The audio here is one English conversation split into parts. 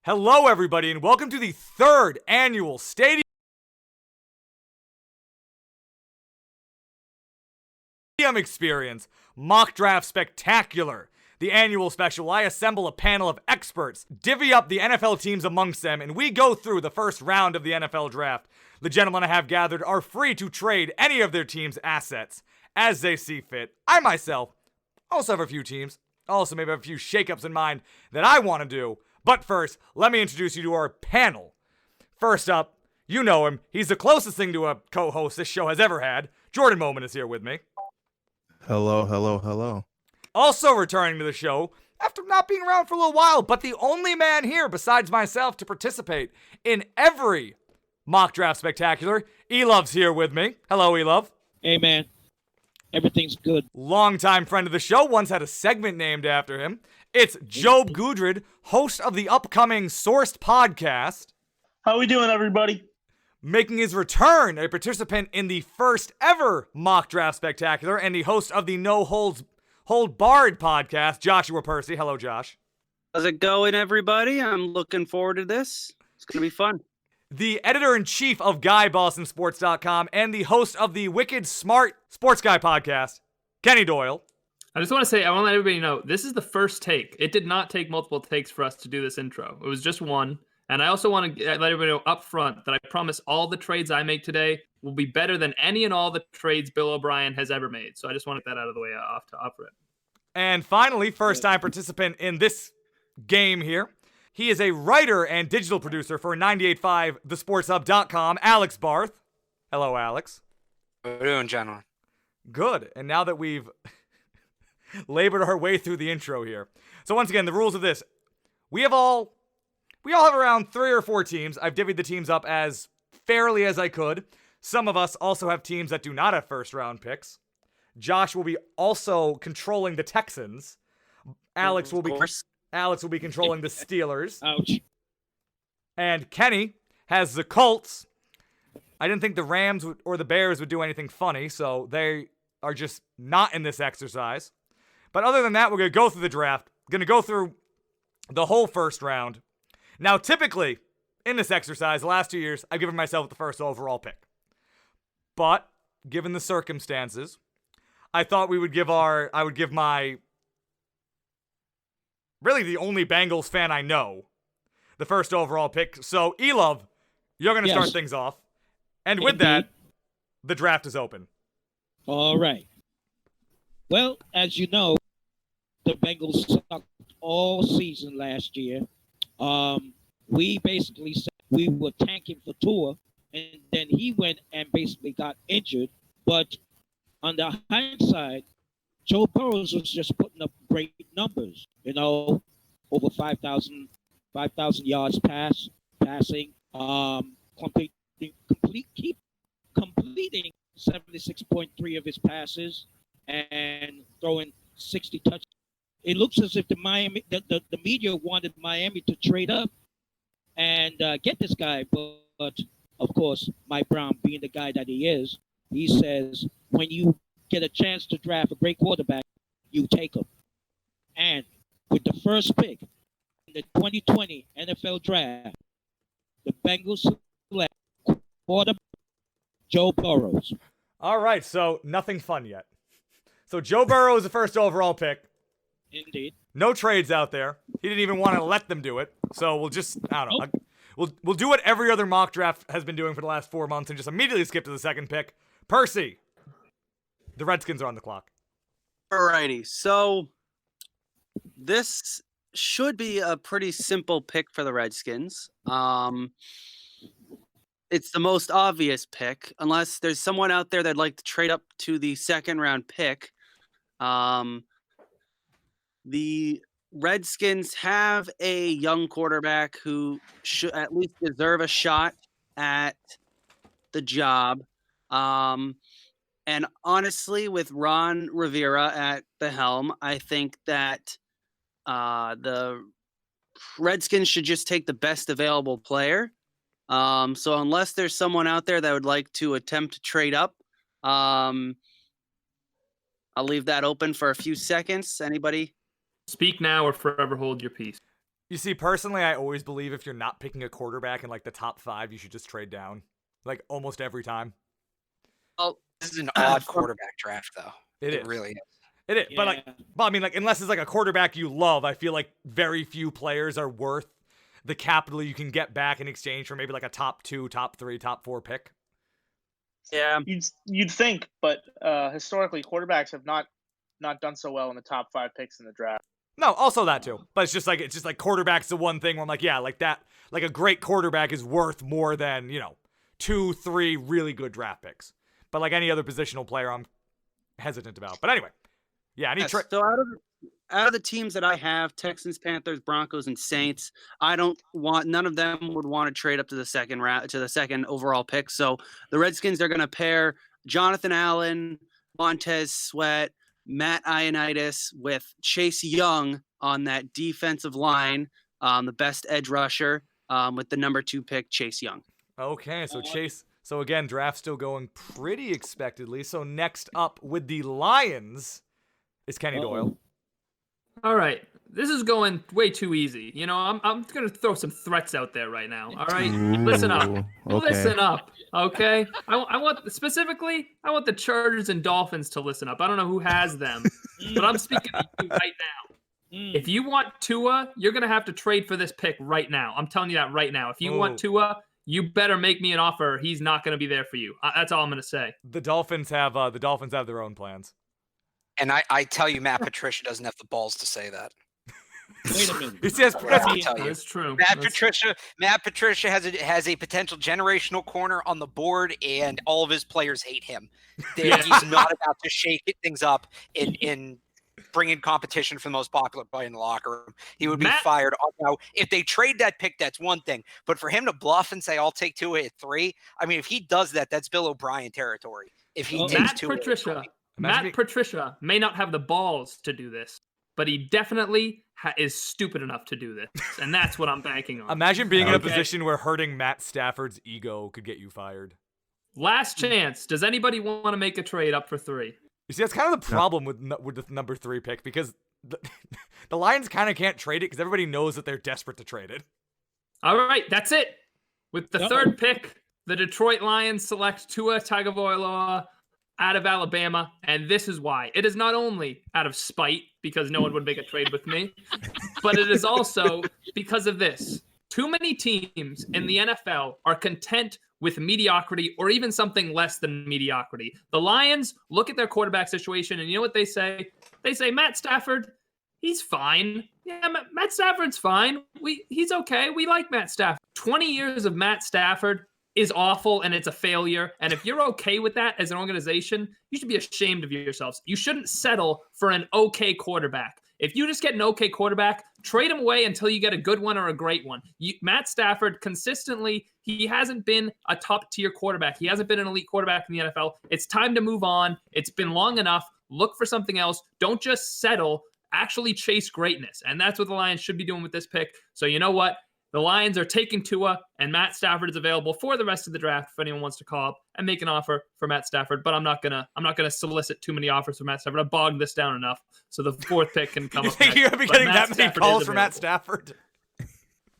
Hello, everybody, and welcome to the third annual Stadium Experience Mock Draft Spectacular. The annual special, I assemble a panel of experts, divvy up the NFL teams amongst them, and we go through the first round of the NFL draft. The gentlemen I have gathered are free to trade any of their team's assets as they see fit. I myself also have a few teams, also maybe have a few shakeups in mind that I want to do. But first, let me introduce you to our panel. First up, you know him. He's the closest thing to a co-host this show has ever had. Jordan Moman is here with me. Hello, hello, hello. Also returning to the show, after not being around for a little while, but the only man here besides myself to participate in every mock draft spectacular, Elove's here with me. Hello, Elove. Hey, man. Everything's good. Longtime friend of the show, once had a segment named after him. It's Job Gudrid, host of the upcoming Sourced podcast. How we doing, everybody? Making his return, a participant in the first ever mock draft spectacular and the host of the No Hold Barred podcast, Joshua Percy. Hello, Josh. How's it going, everybody? I'm looking forward to this. It's going to be fun. The editor-in-chief of GuyBostonSports.com and the host of the Wicked Smart Sports Guy podcast, Kenny Doyle. I just want to say, I want to let everybody know, this is the first take. It did not take multiple takes for us to do this intro. It was just one. And I also want to let everybody know up front that I promise all the trades I make today will be better than any and all the trades Bill O'Brien has ever made. So I just wanted that out of the way off rip. And finally, first-time participant in this game here. He is a writer and digital producer for 98.5 thesportshub.com, Alex Barth. Hello, Alex. How are you doing, gentlemen? Good. And now that we've labored our way through the intro here. So once again, the rules of this. We all have around 3 or 4 teams. I've divvied the teams up as fairly as I could. Some of us also have teams that do not have first-round picks. Josh will be also controlling the Texans. Alex will be controlling the Steelers. Ouch. And Kenny has the Colts. I didn't think the Rams or the Bears would do anything funny, so they are just not in this exercise. But other than that, we're going to go through the draft. Going to go through the whole first round. Now, typically, in this exercise, the last 2 years, I've given myself the first overall pick. But, given the circumstances, I thought I would give my, really the only Bengals fan I know, the first overall pick. So, Elove, you're going to start things off. And with that, the draft is open. All right. Well, as you know, the Bengals sucked all season last year. We basically said we were tanking for Tua, and then he went and basically got injured. But on the hindsight, Joe Burrows was just putting up great numbers. You know, over 5,000 yards passing, completing 76.3 of his passes, and throwing 60 touchdowns. It looks as if the media wanted Miami to trade up and get this guy, but of course, Mike Brown, being the guy that he is, he says when you get a chance to draft a great quarterback, you take him. And with the first pick in the 2020 NFL Draft, the Bengals select quarterback Joe Burrows. All right, so nothing fun yet. So Joe Burrow is the first overall pick. Indeed. No trades out there. He didn't even want to let them do it. So we'll just, I don't know. We'll do what every other mock draft has been doing for the last 4 months and just immediately skip to the second pick. Percy, the Redskins are on the clock. Alrighty, so this should be a pretty simple pick for the Redskins. It's the most obvious pick, unless there's someone out there that'd like to trade up to the second round pick. The Redskins have a young quarterback who should at least deserve a shot at the job. And honestly, with Ron Rivera at the helm, I think that the Redskins should just take the best available player. So unless there's someone out there that would like to attempt to trade up, I'll leave that open for a few seconds. Anybody? Speak now or forever hold your peace. You see, personally, I always believe if you're not picking a quarterback in like the top 5, you should just trade down. Like almost every time. Well, This is an odd quarterback draft, though. It It is. really is. It is. But I mean, like, unless it's like a quarterback you love, I feel like very few players are worth the capital you can get back in exchange for maybe like a top 2, top 3, top 4 pick. Yeah. You'd think, but historically, quarterbacks have not done so well in the top 5 picks in the draft. No, also that too. But it's just like quarterback's the one thing where I'm like, yeah, like that, like a great quarterback is worth more than, 2, 3 really good draft picks. But like any other positional player, I'm hesitant about. But anyway, yeah, So out of the teams that I have, Texans, Panthers, Broncos, and Saints, none of them would want to trade up to the second round, to the second overall pick. So the Redskins are going to pair Jonathan Allen, Montez Sweat, Matt Ioannidis with Chase Young on that defensive line, the best edge rusher, with the number 2 pick, Chase Young. Okay, so Chase. So again, draft still going pretty expectedly. So next up with the Lions is Kenny Doyle. All right. This is going way too easy. I'm going to throw some threats out there right now. All right. Listen up. Okay. Listen up. Okay. I want the Chargers and Dolphins to listen up. I don't know who has them, but I'm speaking to you right now. If you want Tua, you're going to have to trade for this pick right now. I'm telling you that right now. If you want Tua, you better make me an offer. He's not going to be there for you. That's all I'm going to say. The Dolphins have their own plans. And I tell you, Matt Patricia doesn't have the balls to say that. Wait a minute. He says I'll tell you. That's true. Matt Patricia has a potential generational corner on the board, and all of his players hate him. He's not about to shake things up in bringing competition for the most popular player in the locker room. He would be fired. Now, if they trade that pick, that's one thing. But for him to bluff and say, I'll take Tua at 3, I mean, if he does that, that's Bill O'Brien territory. If he takes Tua at 3. Matt Patricia may not have the balls to do this, but he definitely is stupid enough to do this, and that's what I'm banking on. Imagine being in a position where hurting Matt Stafford's ego could get you fired. Last chance. Does anybody want to make a trade up for 3? You see, that's kind of the problem with the number 3 pick, because the Lions kind of can't trade it because everybody knows that they're desperate to trade it. All right, that's it. With the 3rd pick, the Detroit Lions select Tua Tagovailoa out of Alabama, and this is why. It is not only out of spite, because no one would make a trade with me, but it is also because of this. Too many teams in the NFL are content with mediocrity or even something less than mediocrity. The Lions look at their quarterback situation, and you know what they say? They say, Matt Stafford, he's fine. Yeah, Matt Stafford's fine. He's okay. We like Matt Stafford. 20 years of Matt Stafford is awful, and it's a failure. And if you're okay with that as an organization, you should be ashamed of yourselves. You shouldn't settle for an okay quarterback. If you just get an okay quarterback, trade him away until you get a good one or a great one. Matt Stafford, consistently, he hasn't been a top-tier quarterback. He hasn't been an elite quarterback in the NFL. It's time to move on. It's been long enough. Look for something else. Don't just settle. Actually chase greatness. And that's what the Lions should be doing with this pick. So you know what? The Lions are taking Tua, and Matt Stafford is available for the rest of the draft if anyone wants to call up and make an offer for Matt Stafford. But I'm not gonna solicit too many offers for Matt Stafford. I've bogged this down enough, so the 4th pick can come You up. think you're gonna be getting that many Stafford calls for Matt Stafford?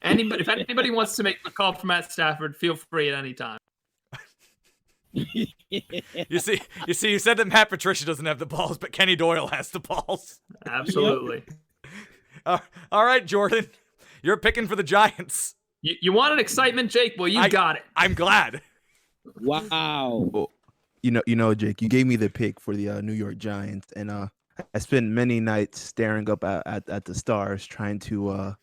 If anybody wants to make a call for Matt Stafford, feel free at any time. You see, you said that Matt Patricia doesn't have the balls, but Kenny Doyle has the balls. Absolutely. All right, Jordan. You're picking for the Giants. You wanted excitement, Jake? Well, you got it. I'm glad. Wow. Well, Jake, you gave me the pick for the New York Giants, and I spent many nights staring up at the stars, trying to,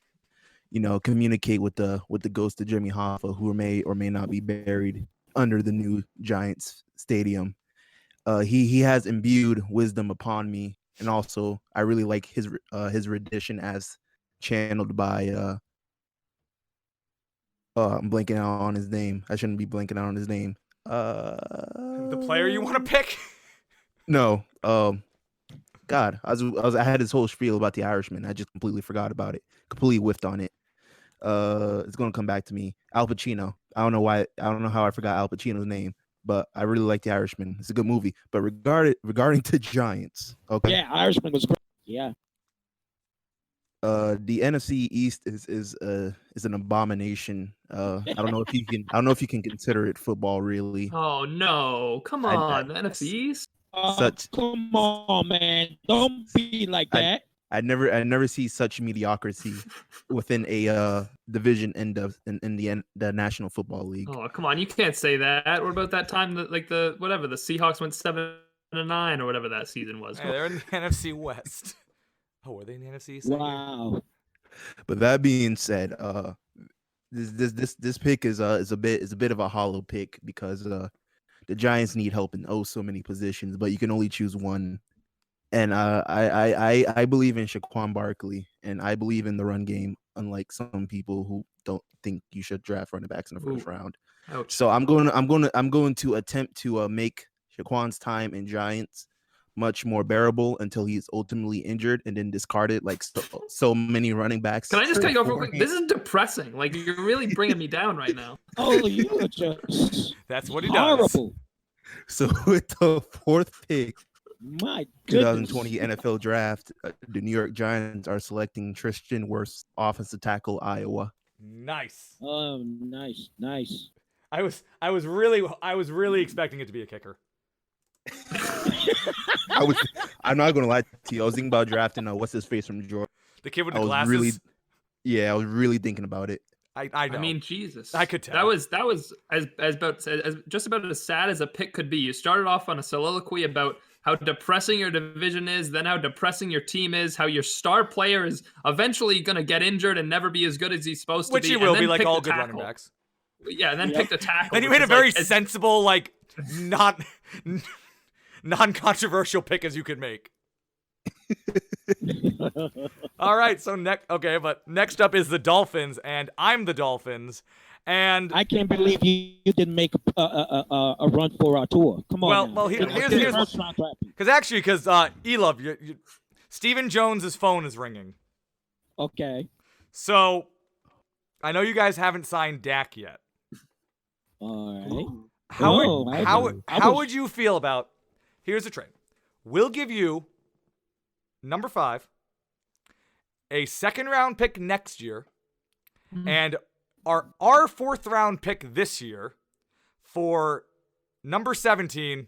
communicate with the ghost of Jimmy Hoffa, who may or may not be buried under the new Giants stadium. He has imbued wisdom upon me, and also I really like his rendition as channeled by I'm blanking out on his name. I shouldn't be blanking out on his name. The player you want to pick? No. God, I had this whole spiel about the Irishman. I just completely forgot about it. Completely whiffed on it. It's gonna come back to me. Al Pacino. I don't know why. I don't know how I forgot Al Pacino's name, but I really like the Irishman. It's a good movie. But regarding to Giants, okay. Yeah, Irishman was great. Yeah. the NFC East is an abomination. I don't know if you can consider it football really. Oh no! Come on, the NFC East. Such Come on, man! Don't be like that. I never see such mediocrity within a division in the National Football League. Oh come on! You can't say that. What about that time that the Seahawks went 7-9 or whatever that season was? Hey, they're in the NFC West. Oh, were they in the NFC East? Wow. But that being said, this pick is a bit of a hollow pick because the Giants need help in so many positions, but you can only choose one. And I believe in Saquon Barkley, and I believe in the run game, unlike some people who don't think you should draft running backs in the first round. Ouch. So I'm going to attempt to make Saquon's time in Giants much more bearable until he's ultimately injured and then discarded like so many running backs. Can I just cut you off real quick? This is depressing. Like you're really bringing me down right now. Oh, you are just That's what he horrible. So with the fourth pick, My goodness. 2020 NFL Draft, the New York Giants are selecting Tristan Wirfs, offensive tackle, Iowa. Nice. Oh, nice. I was really expecting it to be a kicker. I'm not gonna lie to you. I was thinking about drafting what's his face from Georgia. The kid with I the was glasses. I was really thinking about it. I know. I mean, Jesus. I could tell. That was as just about as sad as a pick could be. You started off on a soliloquy about how depressing your division is, then how depressing your team is, how your star player is eventually going to get injured and never be as good as he's supposed Which to be. he will and then be, like pick all the good tackle. running backs. Yeah, and then pick the tackle. Then you which made a is very like, sensible, like non-controversial pick as you could make. All right, so next up is the Dolphins, and I'm the Dolphins, and I can't believe you didn't make a run for our tour. Come on. Well, here's because E-Love, Stephen Jones's phone is ringing. Okay. So I know you guys haven't signed Dak yet. All right. How would you feel about? Here's the trade. We'll give you number 5, a second-round pick next year, and our 4th-round pick this year for number 17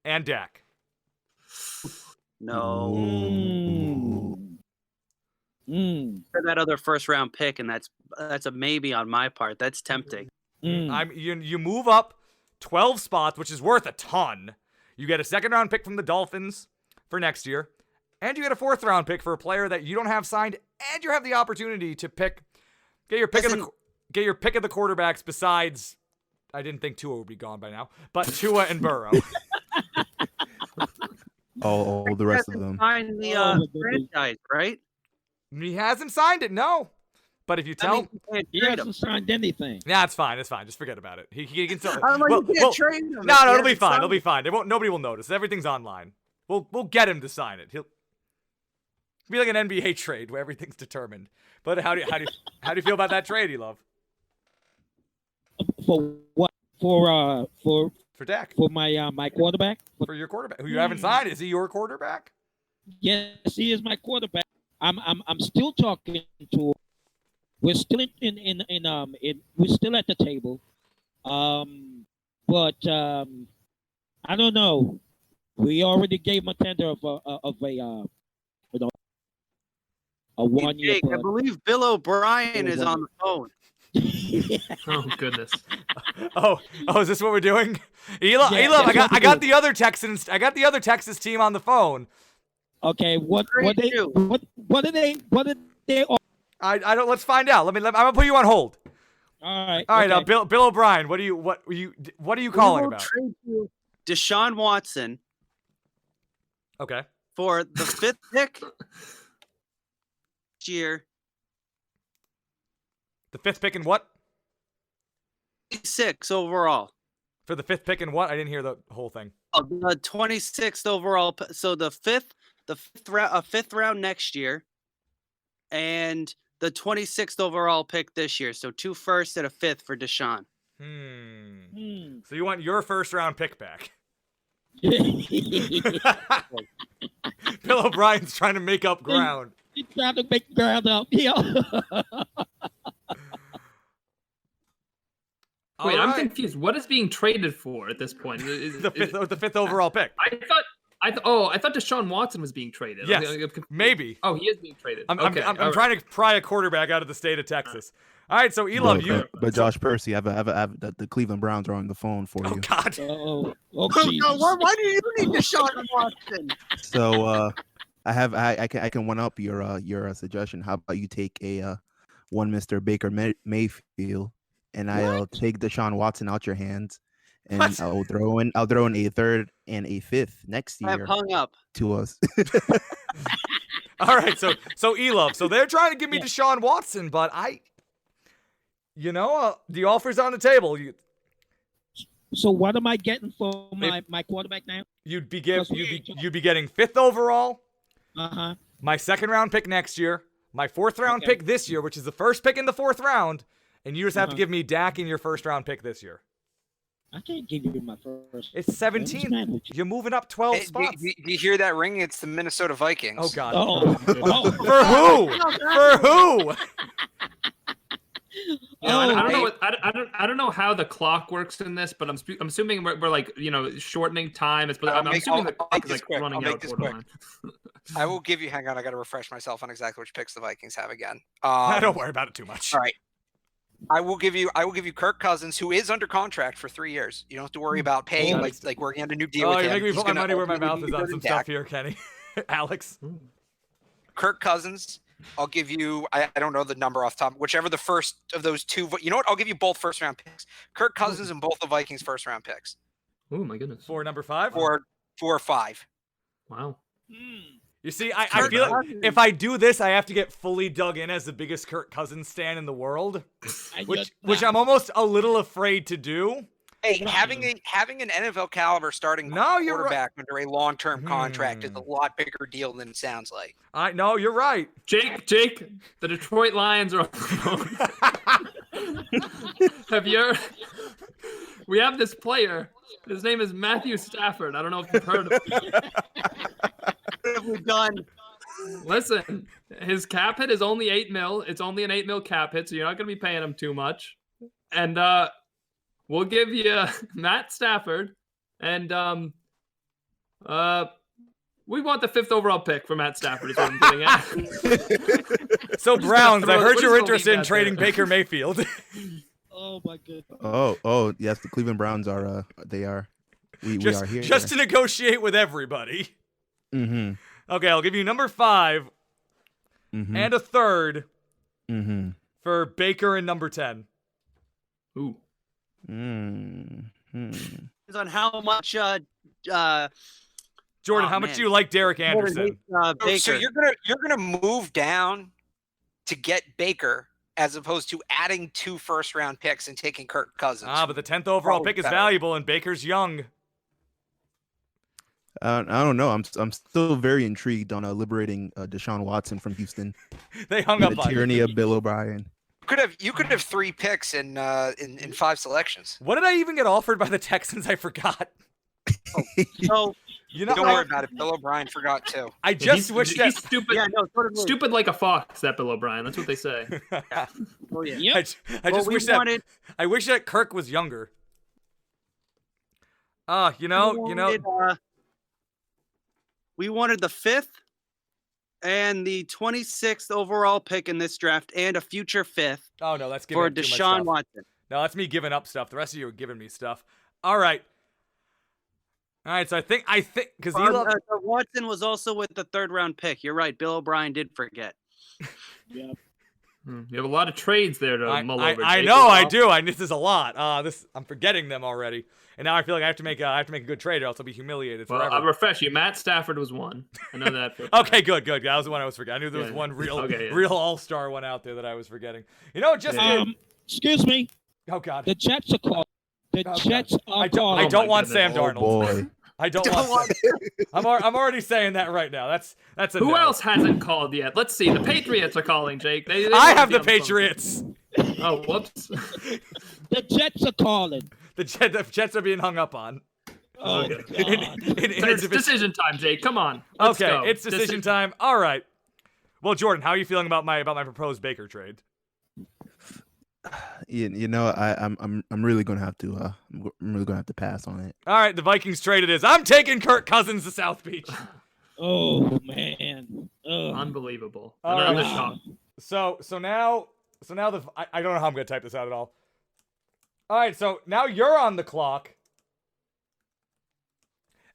and Dak. No. For that other first round pick, and that's a maybe on my part. That's tempting. You move up 12 spots, which is worth a ton. You get a second-round pick from the Dolphins for next year, and you get a 4th-round pick for a player that you don't have signed, and you have the opportunity to get your pick of the quarterbacks. Besides, I didn't think Tua would be gone by now, but Tua and Burrow. All the rest of them. Find the franchise, right? He hasn't signed it, no. But if you tell, he hasn't signed anything. Yeah, it's fine. It's fine. Just forget about it. He can still. You can't trade him. No, it'll be fine. It'll be fine. Nobody will notice. Everything's online. We'll get him to sign it. He'll be like an NBA trade where everything's determined. But how do you feel about that trade, E-Love? For what? For Dak. For my quarterback. For your quarterback, who you haven't signed. Is he your quarterback? Yes, he is my quarterback. I'm still talking to. We're still we're still at the table. But I don't know. We already gave him a tender of a 1 year. I believe Bill O'Brien is on the phone. Oh goodness. Oh, is this what we're doing? E-Love, I got the other Texans. I got the other Texas team on the phone. Okay, what did they? I don't. Let's find out. I'm gonna put you on hold. All right. Okay. Bill O'Brien. What are you calling about? Trade you Deshaun Watson. Okay. For the 5th pick this year. The 5th pick in what? 6 overall. For the 5th pick in what? I didn't hear the whole thing. Oh, the 26th overall. So the fifth round next year, and the 26th overall pick this year. So 2 firsts and a 5th for Deshaun. So you want your 1st-round pick back? Bill O'Brien's trying to make up ground. Trying to make ground up. Yeah. Wait, I'm Alright. confused. What is being traded for at this point? The fifth overall pick. I thought Deshaun Watson was being traded. Yes, I'm confused. maybe. Oh, he is being traded. I'm all trying to pry a quarterback out of the state of Texas. All right, so Elov, But Josh Percy, the Cleveland Browns are on the phone for Oh you. God. Oh, No, why do you need Deshaun Watson? So I can one up your suggestion. How about you take a one Mr. Baker Mayfield, and I'll take Deshaun Watson out your hands, and What? I'll throw in a third and a fifth next I've year hung up. to us. All right, so Elov, so they're trying to give me Yeah. Deshaun Watson, but the offer's on the table. so what am I getting for my quarterback now? You'd be Plus we- you'd be getting 5th overall, Uh-huh. my 2nd round pick next year, my 4th round Okay. pick this year, which is the first pick in the 4th round, and you just have to Uh-huh. give me Dak in your 1st round pick this year. I can't give you my first. It's 17. You're moving up 12 Hey, spots. do you hear that ring? It's the Minnesota Vikings. Oh God. Oh. For who? For who? You know, I don't know Oh. what I don't know how the clock works in this, but I'm assuming we're like shortening time. I'm assuming the I'll clock make is this like quick. running I'll make out. this Borderline. I will give you. Hang on, I got to refresh myself on exactly which picks the Vikings have again. Don't worry about it too much. All right. I will give you Kirk Cousins, who is under contract for 3 years. You don't have to worry about paying like working on a new deal Oh, with you're him. making me He's put my gonna money where my ultimately mouth be is on better some than stuff Dak. here, Kenny. Alex. Kirk Cousins. I'll give you. I don't know the number off the top. Whichever the first of those two. You know what? I'll give you both 1st round picks. Kirk Cousins and both the Vikings 1st round picks. Oh my goodness. For number 5? Four or five. Wow. You see, I feel like if I do this, I have to get fully dug in as the biggest Kirk Cousins stan in the world, which I'm almost a little afraid to do. Hey, having an NFL caliber starting No, you're right. quarterback under a long-term contract is a lot bigger deal than it sounds like. No, you're right. Jake, the Detroit Lions are on the phone. We have this player. His name is Matthew Stafford. I don't know if you've heard of him. What have we done? Listen, his cap hit is only $8 million. It's only an $8 million cap hit, so you're not going to be paying him too much. And we'll give you Matt Stafford, and we want the 5th overall pick for Matt Stafford. Is what I'm getting at. So Browns, I heard What you're is interested in that trading there? Baker Mayfield. Oh my goodness. Oh yes, the Cleveland Browns are they are. We are here. Just to negotiate with everybody. Mm-hmm. Okay, I'll give you number 5 Mm-hmm. and a 3rd Mm-hmm. for Baker and number 10. Ooh. Mm-hmm. Depends on how much Jordan, Oh, how much man. do you like Derek Anderson? Baker. So you're gonna move down to get Baker as opposed to adding 2 1st round picks and taking Kirk Cousins. But the 10th overall Probably pick is better. valuable, and Baker's young. I don't know. I'm still very intrigued on liberating Deshaun Watson from Houston. They hung The up on tyranny you. of Bill O'Brien. You could have 3 picks in 5 selections. What did I even get offered by the Texans? I forgot. So You know, Don't worry about it. Bill O'Brien forgot too. I just wish that. He's stupid. yeah, no, sort of Stupid like a fox, that Bill O'Brien. That's what they say. Oh, yeah. Yep. I Well, just we wish wanted- that. I wish that Kirk was younger. We wanted the 5th and the 26th overall pick in this draft, and a future 5th Oh no, that's giving for up too much Deshaun stuff. Watson. No, that's me giving up stuff. The rest of you are giving me stuff. All right. So I think because Watson was also with the 3rd round pick. You're right. Bill O'Brien did forget. Yep. You have a lot of trades there to mull over. I Jake. know I do. This is a lot. I'm forgetting them already, and now I feel like I have to make a good trade, or else I'll be humiliated Well, forever. I'll refresh you. Matt Stafford was one. I know that. Okay, good. That was the one I was forgetting. I knew there was Yeah. one real Okay, yeah. real all-star one out there that I was forgetting. You know, just Excuse me. oh god, The Jets are calling. The Oh, Jets are I calling. don't my want goodness. Sam Darnold. boy. I don't want. I'm already saying that right now. That's a Who no. else hasn't called yet? Let's see. The Patriots are calling, Jake. They I wanna have be the on phone. Patriots. Oh, whoops. The Jets are calling. The Jets are being hung up on. Oh, Okay. God. In It's interdivision- decision time, Jake. Come on. Let's Okay, go. it's decision time. All right. Well, Jordan, how are you feeling about my proposed Baker trade? I'm really gonna have to pass on it. All right, the Vikings trade it is. I'm taking Kirk Cousins to South Beach. Oh man. Unbelievable. All Another right. shock. So now I don't know how I'm gonna type this out at all. All right, so now you're on the clock,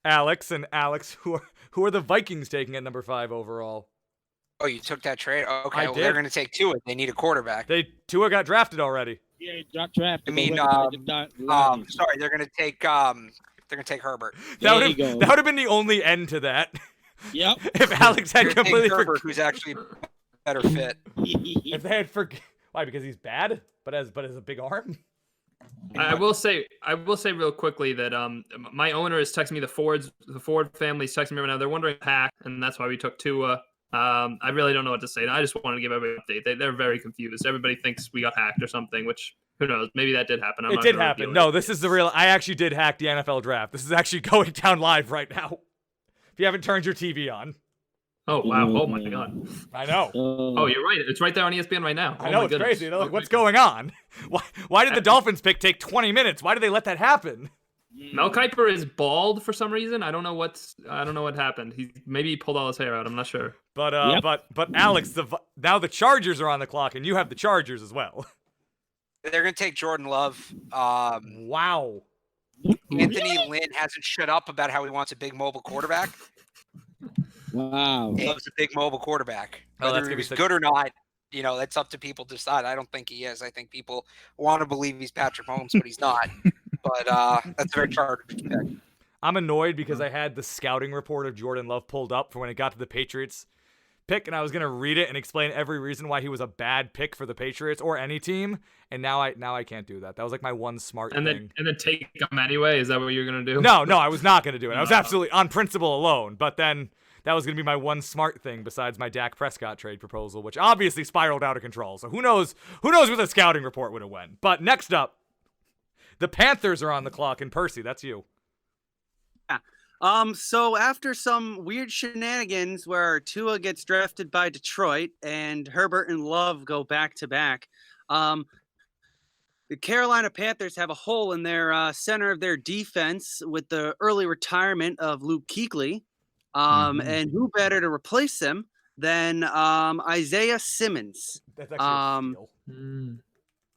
Alex. And Alex, who are the Vikings taking at number 5 overall? Oh, you took that trade? Okay, I well, did. they're going to take Tua. They need a quarterback. Tua got drafted already. Yeah, he got drafted. I mean, sorry, they're going to take Herbert. There you go. That would have been the only end to that. Yep. If Alex had They're gonna take completely Herbert, who's actually better fit. if they had why? Because he's bad, but has a big arm. I will say real quickly that my owner is texting me, the Ford family is texting me right now. They're wondering hack, and that's why we took Tua. I really don't know what to say. I just wanted to give everybody an update. They're very confused. Everybody thinks we got hacked or something, which who knows? Maybe that did happen. It did happen. No, this is the real. I actually did hack the NFL draft. This is actually going down live right now. If you haven't turned your TV on. Oh wow! Oh my god! I know. Oh, you're right. It's right there on ESPN right now. I know, it's crazy. They're like, what's going on? Why did the Dolphins pick take 20 minutes? Why did they let that happen? Mel Kiper is bald for some reason. I don't know what happened. Maybe he pulled all his hair out. I'm not sure. But Yep. but Alex, now the Chargers are on the clock, and you have the Chargers as well. They're going to take Jordan Love. Wow. Anthony Lynn hasn't shut up about how he wants a big mobile quarterback. Wow. He loves a big mobile quarterback. Oh, that's Whether gonna be he's such- good or not, that's up to people to decide. I don't think he is. I think people want to believe he's Patrick Mahomes, but he's not. But that's a very Chargers pick. I'm annoyed because I had the scouting report of Jordan Love pulled up for when it got to the Patriots pick, and I was gonna read it and explain every reason why he was a bad pick for the Patriots or any team, and now I can't do that. That was like my one smart And thing. then take him anyway. Is that what you're gonna do? No, I was not gonna do it. I was No. absolutely on principle alone, but then that was gonna be my one smart thing besides my Dak Prescott trade proposal, which obviously spiraled out of control. So who knows where the scouting report would have went. But next up, the Panthers are on the clock, and Percy, that's you. So after some weird shenanigans where Tua gets drafted by Detroit and Herbert and Love go back to back, the Carolina Panthers have a hole in their center of their defense with the early retirement of Luke Kuechly. And who better to replace him than Isaiah Simmons? That's actually a steal.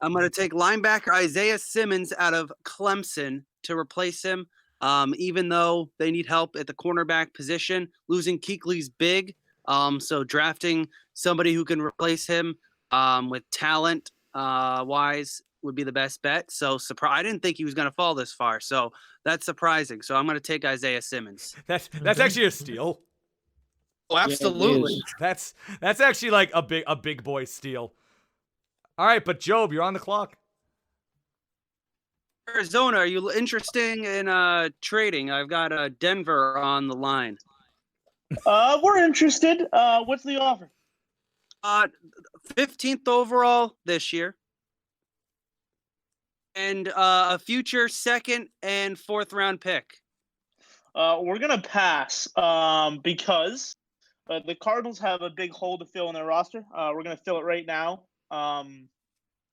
I'm going to take linebacker Isaiah Simmons out of Clemson to replace him. Even though they need help at the cornerback position, losing Kuechly's big. So drafting somebody who can replace him with talent wise would be the best bet. So I didn't think he was going to fall this far. So that's surprising. So I'm going to take Isaiah Simmons. That's actually a steal. Oh, absolutely. That's actually like a big boy steal. All right, but Job, you're on the clock. Arizona, are you interested in trading? I've got Denver on the line. We're interested. What's the offer? 15th overall this year. And a future 2nd and 4th round pick. We're gonna pass because the Cardinals have a big hole to fill in their roster. We're gonna fill it right now.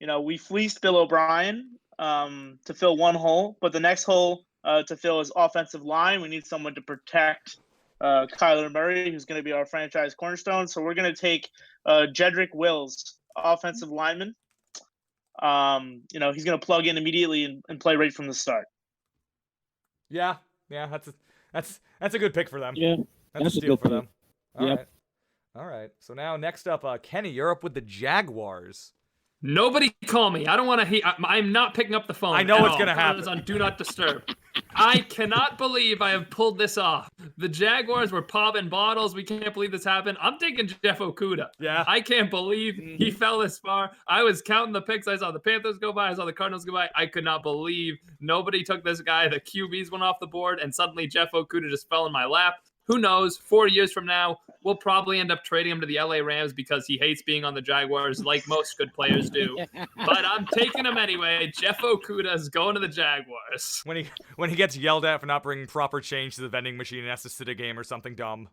We fleeced Bill O'Brien to fill one hole, but the next hole to fill is offensive line. We need someone to protect Kyler Murray, who's going to be our franchise cornerstone. So we're going to take Jedrick Wills, offensive lineman. He's going to plug in immediately and play right from the start. Yeah, that's a good pick for them. Yeah, that's a that's a steal good for pick. them. All right. So now next up, Kenny, you're up with the Jaguars. Nobody call me. I don't want to hear. I'm not picking up the phone. I know at what's all. gonna Phone happen. is on Do Not Disturb. I cannot believe I have pulled this off. The Jaguars were popping bottles. We can't believe this happened. I'm taking Jeff Okudah. Yeah. I can't believe he fell this far. I was counting the picks. I saw the Panthers go by. I saw the Cardinals go by. I could not believe nobody took this guy. The QBs went off the board, and suddenly Jeff Okudah just fell in my lap. Who knows? 4 years from now, we'll probably end up trading him to the LA Rams because he hates being on the Jaguars like most good players do. But I'm taking him anyway. Jeff Okudah is going to the Jaguars. When he gets yelled at for not bringing proper change to the vending machine and has to sit a game or something dumb.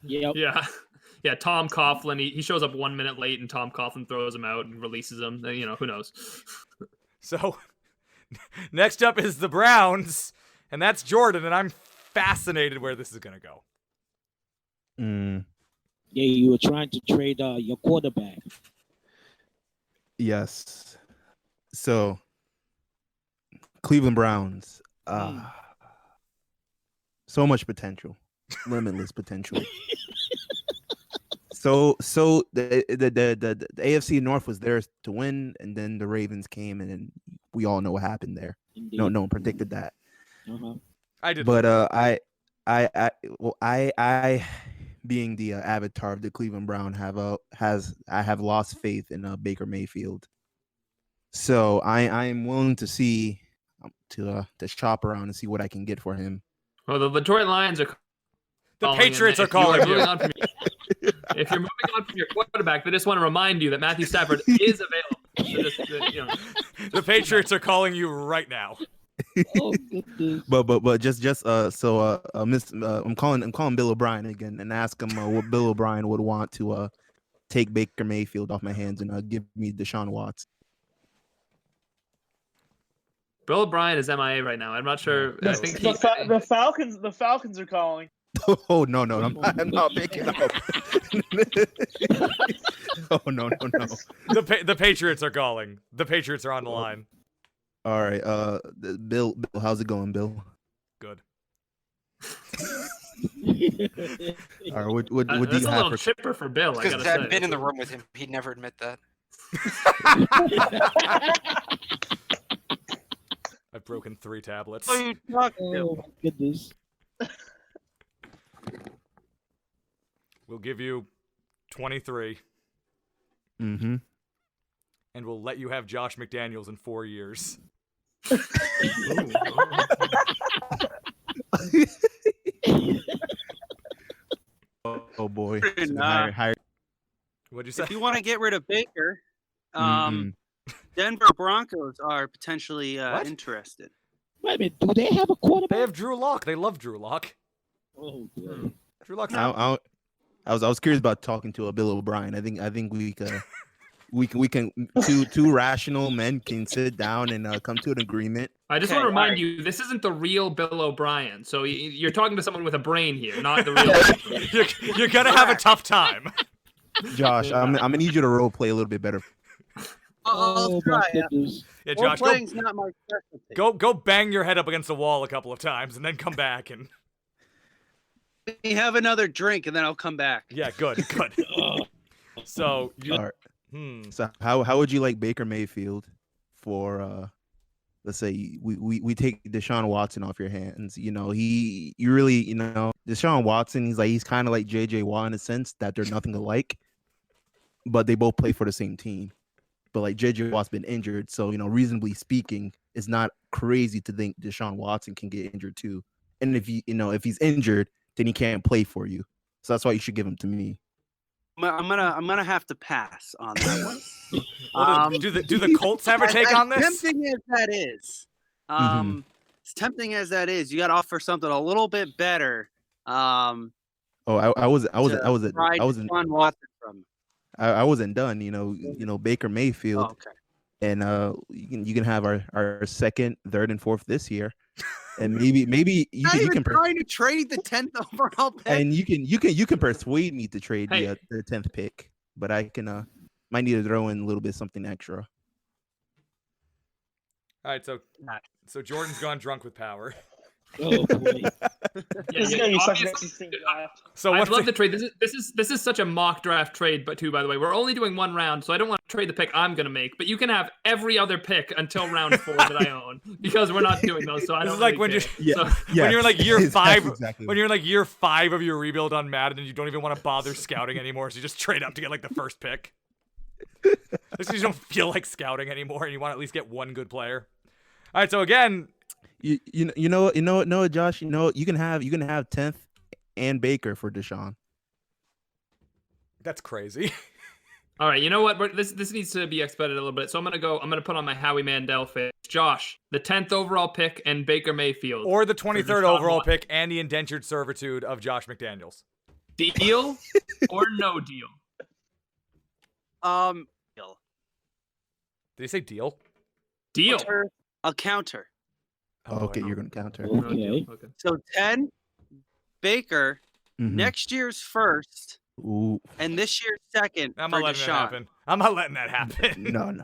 Yep. Yeah. Yeah, Tom Coughlin. He shows up 1 minute late, and Tom Coughlin throws him out and releases him. You know, who knows? So, next up is the Browns, and that's Jordan, and I'm fascinated where this is going to go. Yeah, you were trying to trade your quarterback. Yes. So, Cleveland Browns. So much potential, limitless potential. So the AFC North was theirs to win, and then the Ravens came, and then we all know what happened there. Indeed. No one predicted that. I did. But I being the avatar of the Cleveland Brown I have lost faith in Baker Mayfield. So I am willing to see to shop around and see what I can get for him. Well, the Detroit Lions are. The Patriots are calling you. If you're moving on from your quarterback, they just want to remind you that Matthew Stafford is available. So just, The Patriots are calling you right now. Oh, goodness. But just I'm calling Bill O'Brien again and ask him what Bill O'Brien would want to take Baker Mayfield off my hands and give me Deshaun Watson. Bill O'Brien is MIA right now. I'm not sure. I think The Falcons are calling. Oh no, I'm not picking up. Oh no. The Patriots are calling. The Patriots are on the line. All right, Bill, how's it going, Bill? Good. All right, what do that's you a have little for? chipper for Bill. I Because gotta I've say. been in the room with him. He'd never admit that. I've broken 3 tablets. Oh, you talking Oh, my goodness. We'll give you 23, Mm-hmm. and we'll let you have Josh McDaniels in 4 years. Oh boy. Nah. Higher. What'd you say? If you want to get rid of Baker, Mm-mm. Denver Broncos are potentially What? interested. Wait a minute. Do they have a quarterback? They have Drew Lock. They love Drew Lock. Oh, boy. Drew Lock's I was curious about talking to Bill O'Brien. I think we can two rational men can sit down and come to an agreement. I just Okay, want to remind alright. you, this isn't the real Bill O'Brien. So you're talking to someone with a brain here, not the real. you're gonna have a tough time. Josh, I'm gonna need you to role play a little bit better. Oh, my goodness. Yeah, Role Josh, playing's not my specialty. go bang your head up against the wall a couple of times, and then come back and Let me have another drink and then I'll come back. yeah, good. So you. All right. So how would you like Baker Mayfield for let's say we take Deshaun Watson off your hands? You know, you really, Deshaun Watson, he's kind of like JJ Watt in a sense that they're nothing alike, but they both play for the same team. But like JJ Watt's been injured, so reasonably speaking, it's not crazy to think Deshaun Watson can get injured too. And if if he's injured, then he can't play for you. So that's why you should give him to me. I'm gonna have to pass on that one. Well, do the Colts have a take on this? Tempting as that is, as tempting as that is, you got to offer something a little bit better. I wasn't Deshaun Watson from. I wasn't done. Baker Mayfield. Oh, okay. And you can have our second, third, and fourth this year, and maybe you can trying to trade the 10th overall pick. and you can persuade me to trade Hey. the 10th pick, but I can might need to throw in a little bit something extra. All right, so Jordan's gone drunk with power. Oh, boy. This is gonna be such an obviously- interesting draft. So I'd what's love the, to trade. This is such a mock draft trade, but by the way, we're only doing one round, so I don't want to trade the pick I'm gonna make. But you can have every other pick until round 4 that I own, because we're not doing those. So I This don't. is like really when you care. So, when you're in like year Yes, 5, exactly. when you're in like year 5 of your rebuild on Madden, and you don't even want to bother scouting anymore, so you just trade up to get like the first pick. Just 'cause you don't feel like scouting anymore, and you want to at least get one good player. All right, so again, You know what, Josh? You can have 10th and Baker for Deshaun. that's crazy. all right, you know what? This needs to be expedited a little bit. So I'm gonna put on my Howie Mandel face. Josh, the 10th overall pick and Baker Mayfield, Or the 23rd Deshaun overall Watson. pick and the indentured servitude of Josh McDaniels. Deal or no deal? Deal. Did he say deal? Deal. A counter. Oh, okay, boy. you're gonna counter. No deal. Okay. Okay. So 10, Baker, Mhm. next year's first, Ooh. and this year's second I'm for not letting that Deshaun. happen. I'm not letting that happen. No.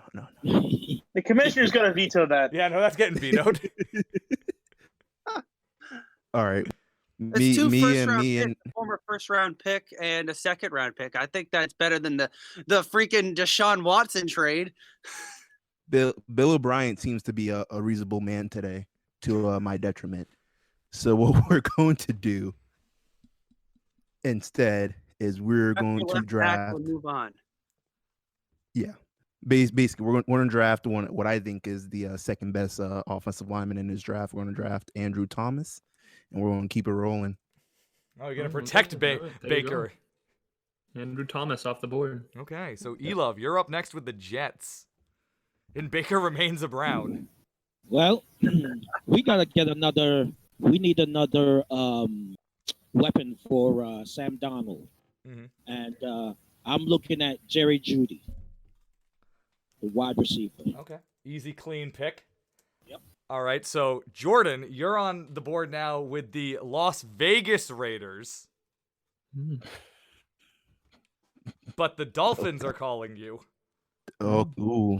The commissioner's gonna veto that. Yeah, no, that's getting vetoed. All right. It's two first-round Me picks, and a former first-round pick and a second-round pick. I think that's better than the freaking Deshaun Watson trade. Bill O'Brien seems to be a reasonable man today, to my detriment. So what we're going to do instead is we're After going to left draft. tackle, move on. Yeah, basically we're going to draft what I think is the second best offensive lineman in this draft. We're going to draft Andrew Thomas, and we're going to keep it rolling. Oh, you're gonna Oh, protect okay. All right, there you go. Baker. Andrew Thomas off the board. Okay, so Elov, you're up next with the Jets. And Baker remains a Brown. Well, we gotta get another. We need another weapon for Sam Donald, Mhm. and I'm looking at Jerry Judy, the wide receiver. Okay, easy, clean pick. Yep. All right, so Jordan, you're on the board now with the Las Vegas Raiders, but the Dolphins are calling you. Oh, ooh.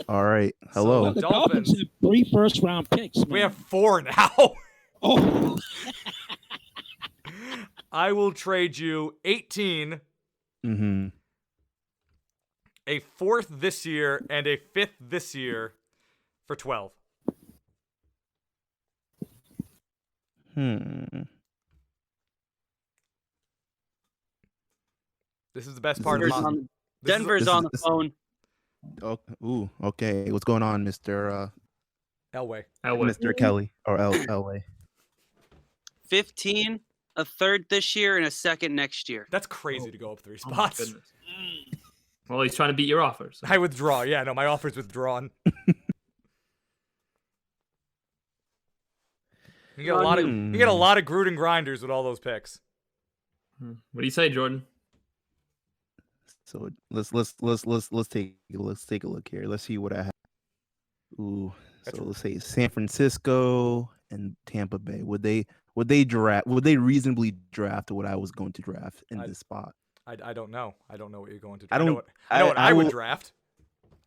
All right. So, Hello. Well, the Dolphins. Dolphins have 3 first-round picks. Man. We have 4 now. Oh, I will trade you 18, Mm-hmm. a 4th this year, and a 5th this year for 12. This is the best part of Denver's my. on, this is- Denver's this on is- the phone. Oh, ooh. Okay. What's going on, Mr. Elway. Mr. Kelly or Elway? 15, a third this year, and a second next year. That's crazy to go up 3 Oh my spots. goodness. Well, he's trying to beat your offers. I withdraw. Yeah, no, my offer's withdrawn. You get a lot of Gruden grinders with all those picks. What do you say, Jordan? So let's take a look here. Let's see what I have. Ooh. That's So let's say San Francisco and Tampa Bay. Would they reasonably draft what I was going to draft in this spot? I don't know. I don't know what you're going to do. I don't- I know what I would will- draft.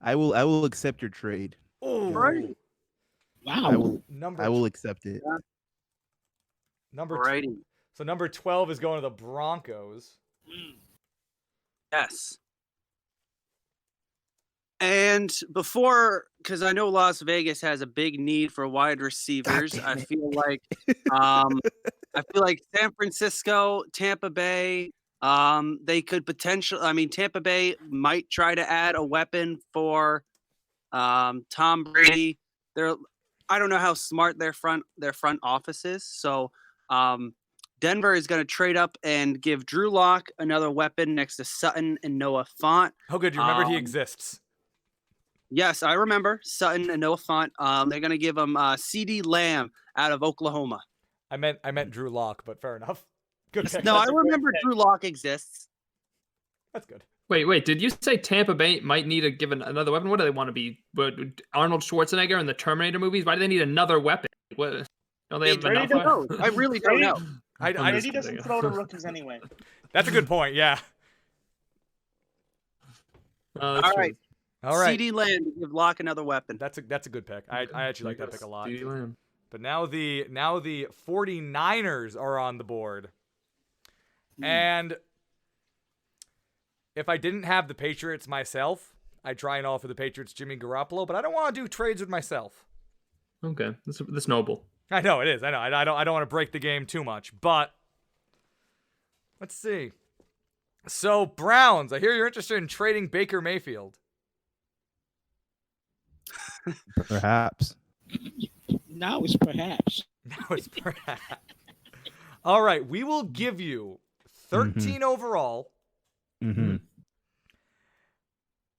I will accept your trade. Oh, Right. wow. I will accept it. Alrighty. So number 12 is going to the Broncos. Yes. And because I know Las Vegas has a big need for wide receivers, damn I it. feel like San Francisco, Tampa Bay, they could potentially. I mean, Tampa Bay might try to add a weapon for Tom Brady. I don't know how smart their front office is. So Denver is going to trade up and give Drew Lock another weapon next to Sutton and Noah Fant. Oh, good. You remembered he exists. Yes, I remember Sutton and Noah Fant. They're going to give him CeeDee Lamb out of Oklahoma. I meant Drew Lock, but fair enough. Good pick. No, I remember Drew Lock exists. That's good. Wait. Did you say Tampa Bay might need to give another weapon? What do they want to be? Arnold Schwarzenegger in the Terminator movies? Why do they need another weapon? What? Don't they have Brady enough? don't No, I really don't know. I Brady doesn't throw to rookies anyway. That's a good point. Yeah. All right. All right. CeeDee Lamb to give Lock another weapon. That's a good pick. I actually like that pick a lot. CeeDee Lamb. But now the 49ers are on the board. And if I didn't have the Patriots myself, I'd try and offer the Patriots Jimmy Garoppolo, but I don't want to do trades with myself. Okay, that's noble. I know it is. I know. I don't want to break the game too much, but let's see. So, Browns, I hear you're interested in trading Baker Mayfield. Perhaps. Now it's perhaps. Now it's perhaps. All right, we will give you 13 overall, Mm-hmm.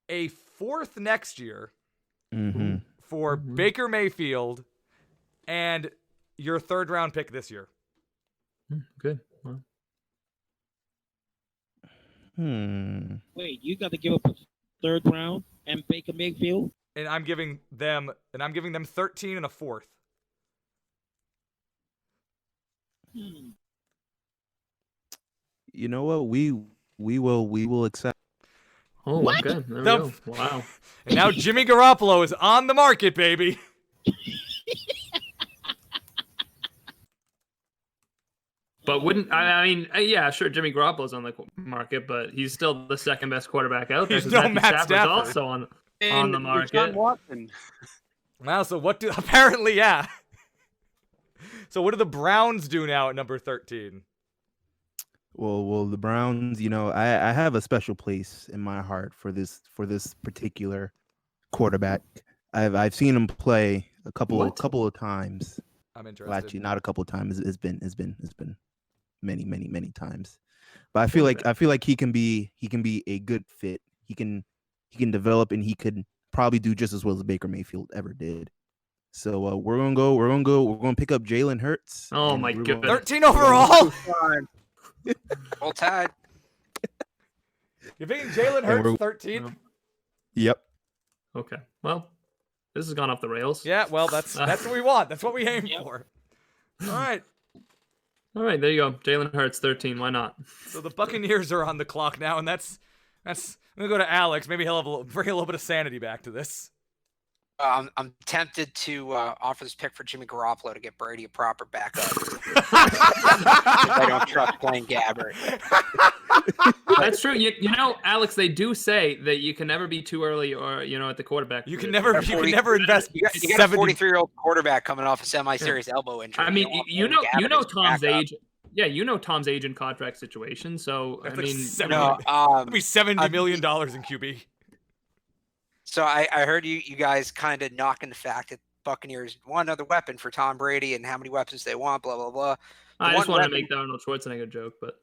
a 4th next year Mm-hmm. for Baker Mayfield, and your 3rd round pick this year. Good. Well, Wait, you got to give up a third round and Baker Mayfield? And I'm giving them 13 and a fourth. You know what? We will accept. Oh, What? okay. There we The- go. Wow. And now Jimmy Garoppolo is on the market, baby. But wouldn't I mean? Yeah, sure. Jimmy Garoppolo's on the market, but he's still the second best quarterback out there. He's 'cause no Matthew Matt Stafford's Stafford. also on the And market. Deshaun Watson. Wow, so what do apparently yeah. So what do the Browns do now at number 13? Well, the Browns. You know, I have a special place in my heart for this particular quarterback. I've seen him play a couple of times. I'm Well, interested. actually, not a couple of times. It's been many times. But I feel like he can be a good fit. He can develop, and he could probably do just as well as Baker Mayfield ever did. So we're gonna pick up Jalen Hurts. Oh and my we're gonna- goodness. 13 overall. Roll Tide. You're picking Jalen we're- Hurts 13? Yep. Okay. Well, this has gone off the rails. Yeah, well, that's what we want. That's what we aim Yep. for. All right. All right, there you go. Jalen Hurts, 13. Why not? So the Buccaneers are on the clock now, and that's I'm gonna go to Alex. Maybe he'll bring a little bit of sanity back to this. I'm tempted to offer this pick for Jimmy Garoppolo to get Brady a proper backup. I don't trust playing Gabbert. That's true. You know, Alex, they do say that you can never be too early or, at the quarterback. You can position. never invest You got a 70. 43-year-old quarterback coming off a semi-serious elbow injury. I mean, want you Gabbert know as Tom's backup. age. Yeah, you know Tom's age and contract situation. So, That's I like mean, 70 No, It'll be $70 million in QB. So I heard you guys kind of knocking the fact that Buccaneers want another weapon for Tom Brady and how many weapons they want, blah, blah, blah. I The just one wanted to weapon make the Arnold Schwarzenegger joke, but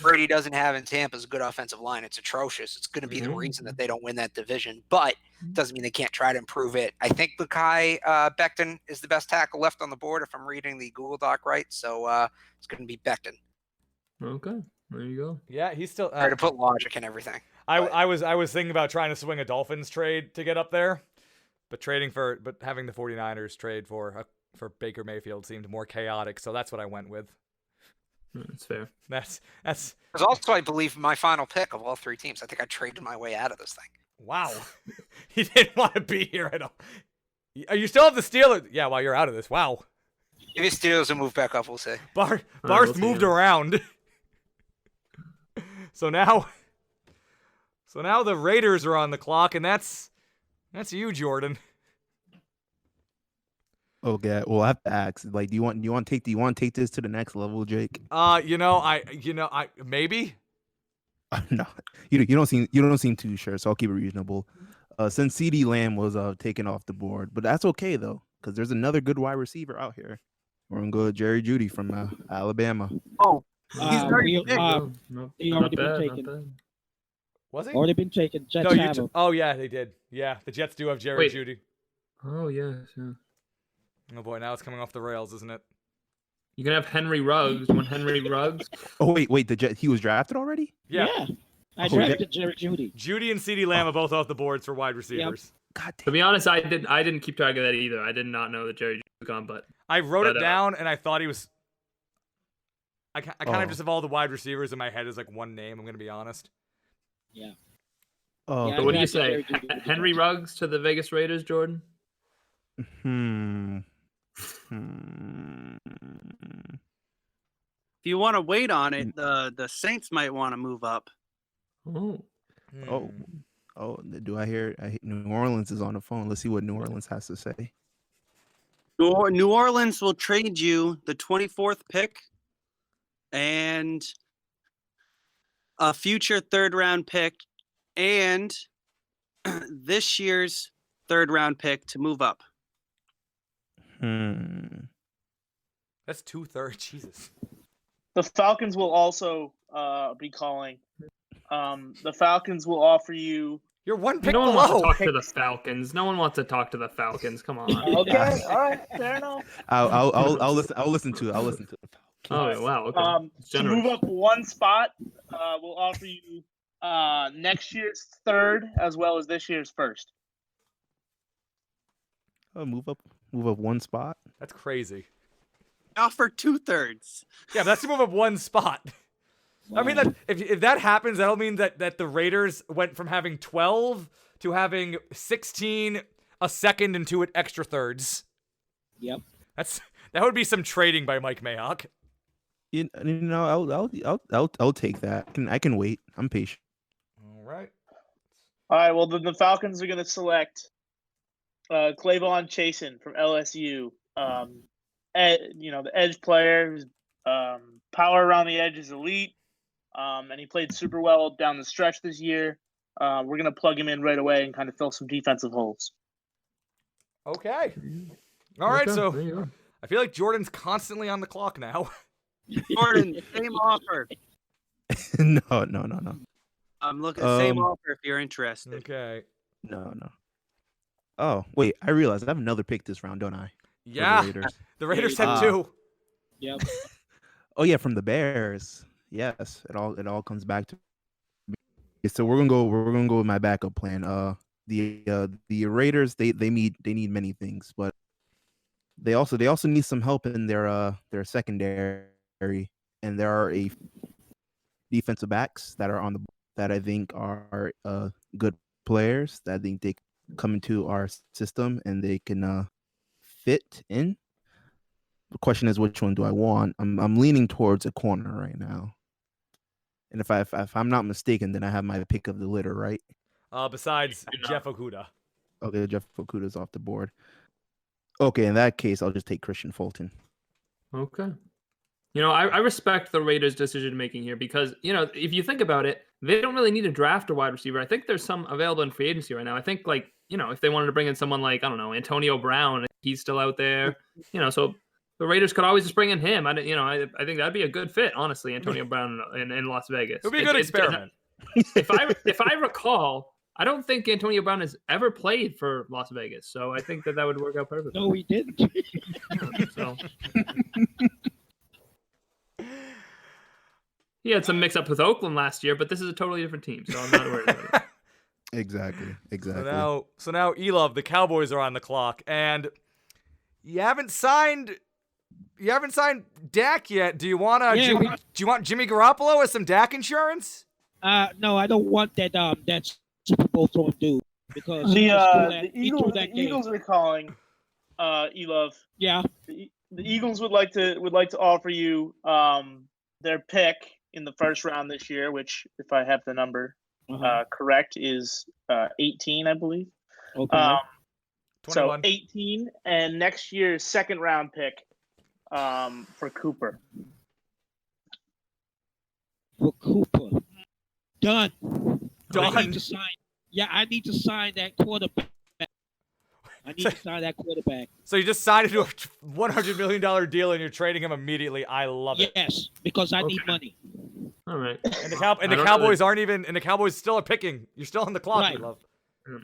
Brady doesn't have in Tampa is a good offensive line. It's atrocious. It's going to be the reason that they don't win that division, but doesn't mean they can't try to improve it. I think Mekhi Becton is the best tackle left on the board if I'm reading the Google Doc right. So it's going to be Becton. okay, there you go. Yeah, he's still. Try to put logic in everything. I was thinking about trying to swing a Dolphins trade to get up there, but having the 49ers trade for Baker Mayfield seemed more chaotic, so that's what I went with. That's fair. That's Because also, I believe my final pick of all three teams. I think I traded my way out of this thing. wow. He didn't want to be here at all. You still have the Steelers. Yeah, while you're out of this. Wow. Maybe Steelers will move back up. We'll see. Barth we'll see, moved yeah. around. So now the Raiders are on the clock, and that's you, Jordan. Okay. Well, I have to ask. Like, do you want to take this to the next level, Jake? Maybe. No, you don't seem too sure. So I'll keep it reasonable. Since CeeDee Lamb was taken off the board, but that's okay though, because there's another good wide receiver out here. We're gonna go with Jerry Jeudy from Alabama. He's already picked. No, he not already been bad, taken. not bad. Was he? Already been taken. Jets No, have him. oh yeah, they did. Yeah, the Jets do have Jerry Wait. Jeudy. Oh yes, yeah. Oh boy, now it's coming off the rails, isn't it? You can have Henry Ruggs. When Henry Ruggs. Oh wait, he was drafted already? Yeah. I Oh, drafted Jerry Judy. Judy and CeeDee Lamb are both off the boards for wide receivers. God To damn. be honest, I didn't keep track of that either. I did not know that Jerry was gone, but I wrote it But, down, and I thought he was. I kind of Oh. just have all the wide receivers in my head as like one name. I'm gonna be honest. Yeah. Oh, Yeah, so what do you drafted say? Jerry Jeudy. Henry Ruggs to the Vegas Raiders, Jordan? If you want to wait on it, the Saints might want to move up. Oh. Oh, do I hear? New Orleans is on the phone. Let's see what New Orleans has to say. New Orleans will trade you the 24th pick and a future third-round pick and this year's third-round pick to move up. That's 2/3. Jesus. The Falcons will also be calling. The Falcons will offer you. You're one pick No one wants to below. talk to the Falcons. No one wants to talk to the Falcons. Come on. Okay, all right, fair enough. I'll listen to it. I'll listen to the Oh, wow. Okay. It's To generous. move up one spot, we'll offer you next year's third as well as this year's first. Oh, move up one spot. That's crazy. Offer 2/3. Yeah, but that's to move up one spot. I mean, that if that happens, that'll mean that the Raiders went from having 12 to having 16, a second, and 2 extra thirds. Yep. That would be some trading by Mike Mayock. You know, I'll take that. I can wait. I'm patient. All right. All right. Well, then the Falcons are going to select Clayvon Chasen from LSU. The edge player whose power around the edge is elite, and he played super well down the stretch this year. We're going to plug him in right away and kind of fill some defensive holes. Okay. All right. Okay, So there you go. I feel like Jordan's constantly on the clock now. Jordan, same offer. No. I'm looking same Um, offer if you're interested. Okay. No. Oh, wait, I realized I have another pick this round, don't I? For Yeah. The Raiders. The Raiders Ah. had 2. Yep. Oh yeah, from the Bears. Yes, it all comes back to me. So we're gonna go with my backup plan. The Raiders, they need many things, but they also need some help in their secondary, and there are a defensive backs that are on the that I think are good players that I think they come into our system and they can fit in. The question is, which one do I want? I'm leaning towards a corner right now, and if I'm not mistaken, then I have my pick of the litter, right? Besides Jeff Okuda. Okay, Jeff Okuda's off the board. Okay, in that case, I'll just take Christian Fulton. Okay. You know, I respect the Raiders' decision making here because, you know, if you think about it, they don't really need to draft a wide receiver. I think there's some available in free agency right now. I think, like, you know, if they wanted to bring in someone like, I don't know, Antonio Brown, he's still out there, you know, so the Raiders could always just bring in him. I think that'd be a good fit, honestly, Antonio Brown in Las Vegas. It would be a good experiment. If I recall, I don't think Antonio Brown has ever played for Las Vegas, so I think that would work out perfectly. No, he didn't. So. He had some mix-up with Oakland last year, but this is a totally different team, so I'm not worried about it. Exactly. So now, Elov, the Cowboys are on the clock, and you haven't signed Dak yet. Do you want do you want Jimmy Garoppolo as some Dak insurance? No, I don't want that Super Bowl throwing dude because The Eagles are calling Elov. Yeah. The Eagles would like to offer you their pick in the first round this year, which, if I have the number correct, is 18, I believe. Okay. So 18, and next year's second round pick for Cooper. For Cooper. Done. Done. I need to sign that quarterback. So you just signed into a $100 million deal and you're trading him immediately. I love it. Yes, because I need money. All right. And the Cowboys aren't even, and the Cowboys still are picking. You're still on the clock, Right. Elov.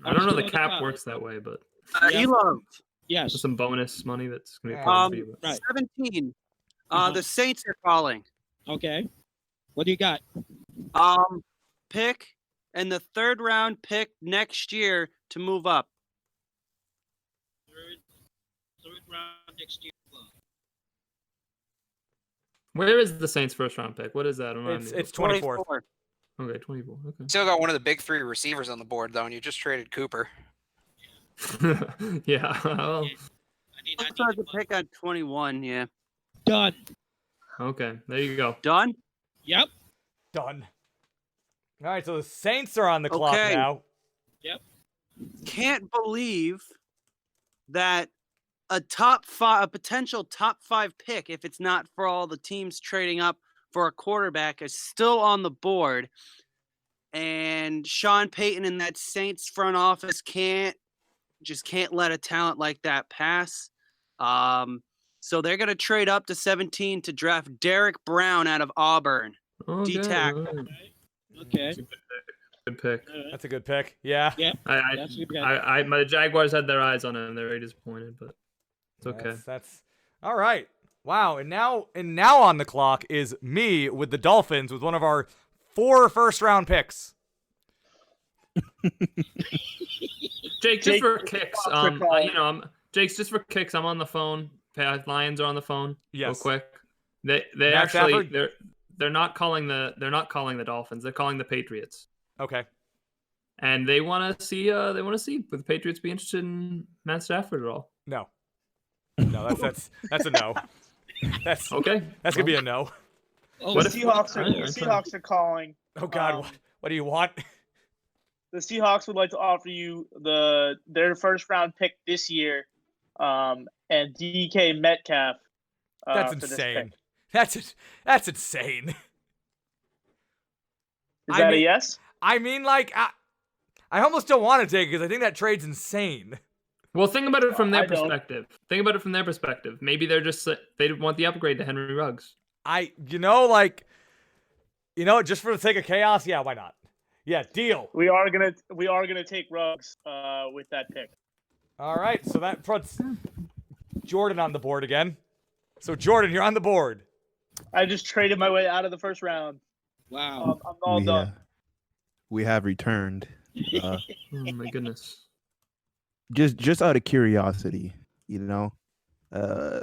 I don't know the cap works that way, but Elov, Yes. there's some bonus money that's going to be Yeah. paid to you. Right. 17. The Saints are calling. Okay. What do you got? Pick and the third round pick next year to move up. Third round next year. Where is the Saints' first round pick? What is that? It's 24th. Okay, 24. Okay. Still got one of the big 3 receivers on the board, though, and you just traded Cooper. Yeah. Well, I I tried to pick on 21. Yeah. Done. okay, there you go. Done. Yep. Done. All right, so the Saints are on the clock Okay. now. Can't believe that a potential top 5 pick, if it's not for all the teams trading up for a quarterback, is still on the board. And Sean Payton and that Saints front office can't let a talent like that pass. So they're going to trade up to 17 to draft Derek Brown out of Auburn. Okay, D-tack. all right. Okay. Good pick. That's a good pick. Yeah. Yeah. That's a good pick. The Jaguars had their eyes on him. They're very disappointed, but it's okay. That's all right. Wow, and now on the clock is me with the Dolphins with one of our 4 first-round picks. Jake, just for kicks, Jake's just for kicks. I'm on the phone. Lions are on the phone. Yes. Real quick. They Matt actually Stafford? they're not calling the Dolphins. They're calling the Patriots. Okay. And they want to see would the Patriots be interested in Matt Stafford at all? No. No, that's a no. That's Okay. That's gonna be a no. Oh, The Seahawks are calling. Oh God, what do you want? The Seahawks would like to offer you their first round pick this year, and DK Metcalf. That's for this insane. pick. That's insane. Is that a yes? I mean, like, I almost don't want to take it because I think that trade's insane. Well, think about it from their I don't. perspective. Think about it from their perspective. Maybe they want the upgrade to Henry Ruggs. Just for the sake of chaos, yeah, why not? Yeah, deal. We are gonna take Ruggs with that pick. All right, so that puts Jordan on the board again. So Jordan, you're on the board. I just traded my way out of the first round. wow. I'm all done. We have returned. Oh my goodness. Just out of curiosity, can I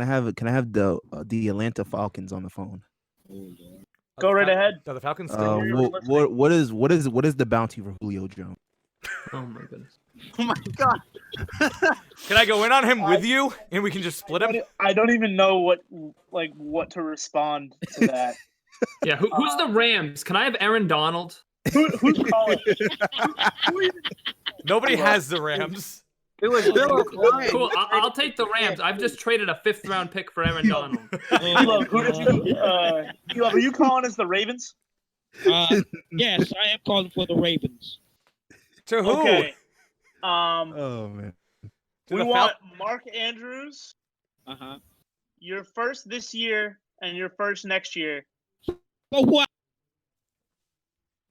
have the Atlanta Falcons on the phone? Go right ahead. No, the Falcons still here. What is the bounty for Julio Jones? Oh my goodness. Oh my God. Can I go in on him with you, and we can just split him? I don't even know what to respond to that. Yeah, who's the Rams? Can I have Aaron Donald? Who's calling? Nobody has the Rams. It was Bill O'Brien. Cool. I'll take the Rams. I've just traded a 5th round pick for Aaron Donald. Are you calling us the Ravens? Yes, I am calling for the Ravens. To who? Okay. Oh man. To We the want Mark Andrews, Uh-huh. your first this year and your first next year. For what?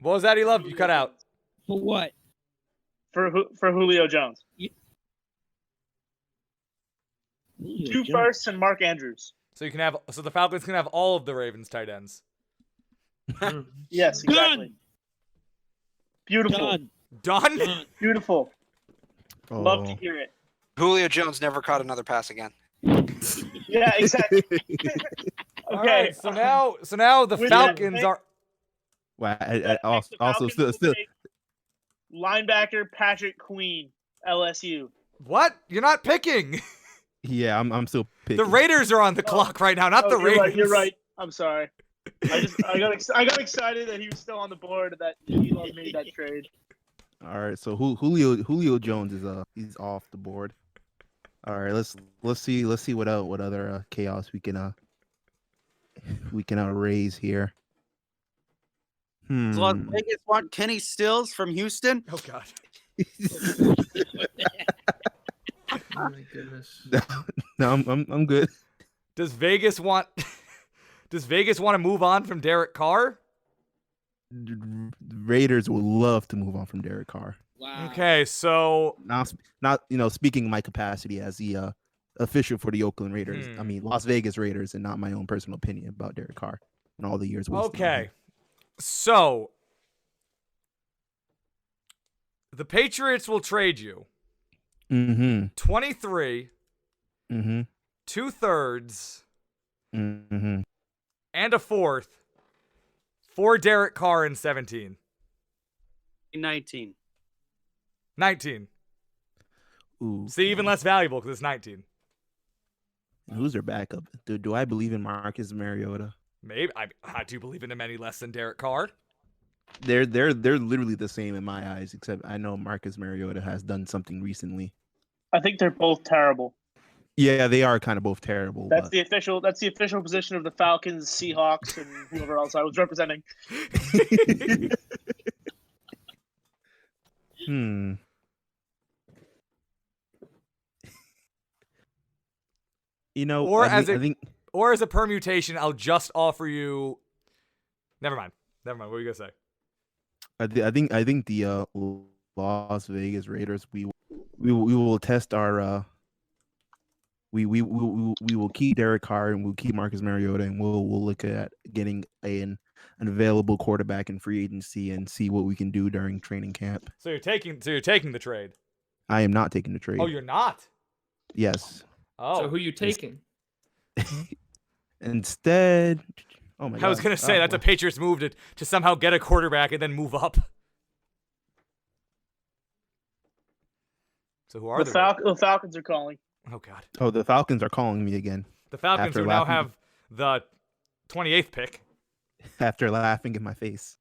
What was that, Elove? You cut out. For what? For Julio Jones. Two firsts and Mark Andrews. So the Falcons can have all of the Ravens tight ends. Yes, exactly. Done. Beautiful. Done. Done? Done. Beautiful. Oh. Love to hear it. Julio Jones never caught another pass again. Yeah, exactly. All right, so now the With Falcons that are. Wow. The Also Falcons still will take linebacker Patrick Queen, LSU. What? You're not picking. yeah, I'm still picking. The Raiders are on the clock right now, not the you're Ravens. right, you're right. I'm sorry. I got excited that he was still on the board, that he made that trade. All right, so Julio Jones is he's off the board. All right, let's see what other chaos we can raise here. Does Las Vegas want Kenny Stills from Houston? Oh God. Oh my goodness. No, I'm good. Does Vegas want to move on from Derek Carr? Raiders would love to move on from Derek Carr. Wow. Okay, so Not speaking in my capacity as the official for the Oakland Raiders. I mean Las Vegas Raiders, and not my own personal opinion about Derek Carr and all the years wasted. Okay. So the Patriots will trade you 23, 2/3, and a 4th for Derek Carr in 17. 19. 19. Ooh. See, even less valuable because it's 19. Who's their backup? Do I believe in Marcus Mariota? Maybe I do believe in him any less than Derek Carr. They're literally the same in my eyes, except I know Marcus Mariota has done something recently. I think they're both terrible. Yeah, they are kind of both terrible. That's the official position of the Falcons, Seahawks, and whoever else I was representing. Or as a permutation, I'll just offer you. Never mind. What were you gonna say? I think the Las Vegas Raiders we will test our we will keep Derek Carr and we'll keep Marcus Mariota, and we'll look at getting an available quarterback in free agency and see what we can do during training camp. So you're taking the trade. I am not taking the trade. Oh, you're not? Yes. Oh. So who you taking? Instead, oh my God. I was gonna say that's a Patriots move to somehow get a quarterback and then move up. So who are the Falcons are calling. Oh God. Oh, the Falcons are calling me again. The Falcons After who now laughing- have the 28th pick. After laughing in my face.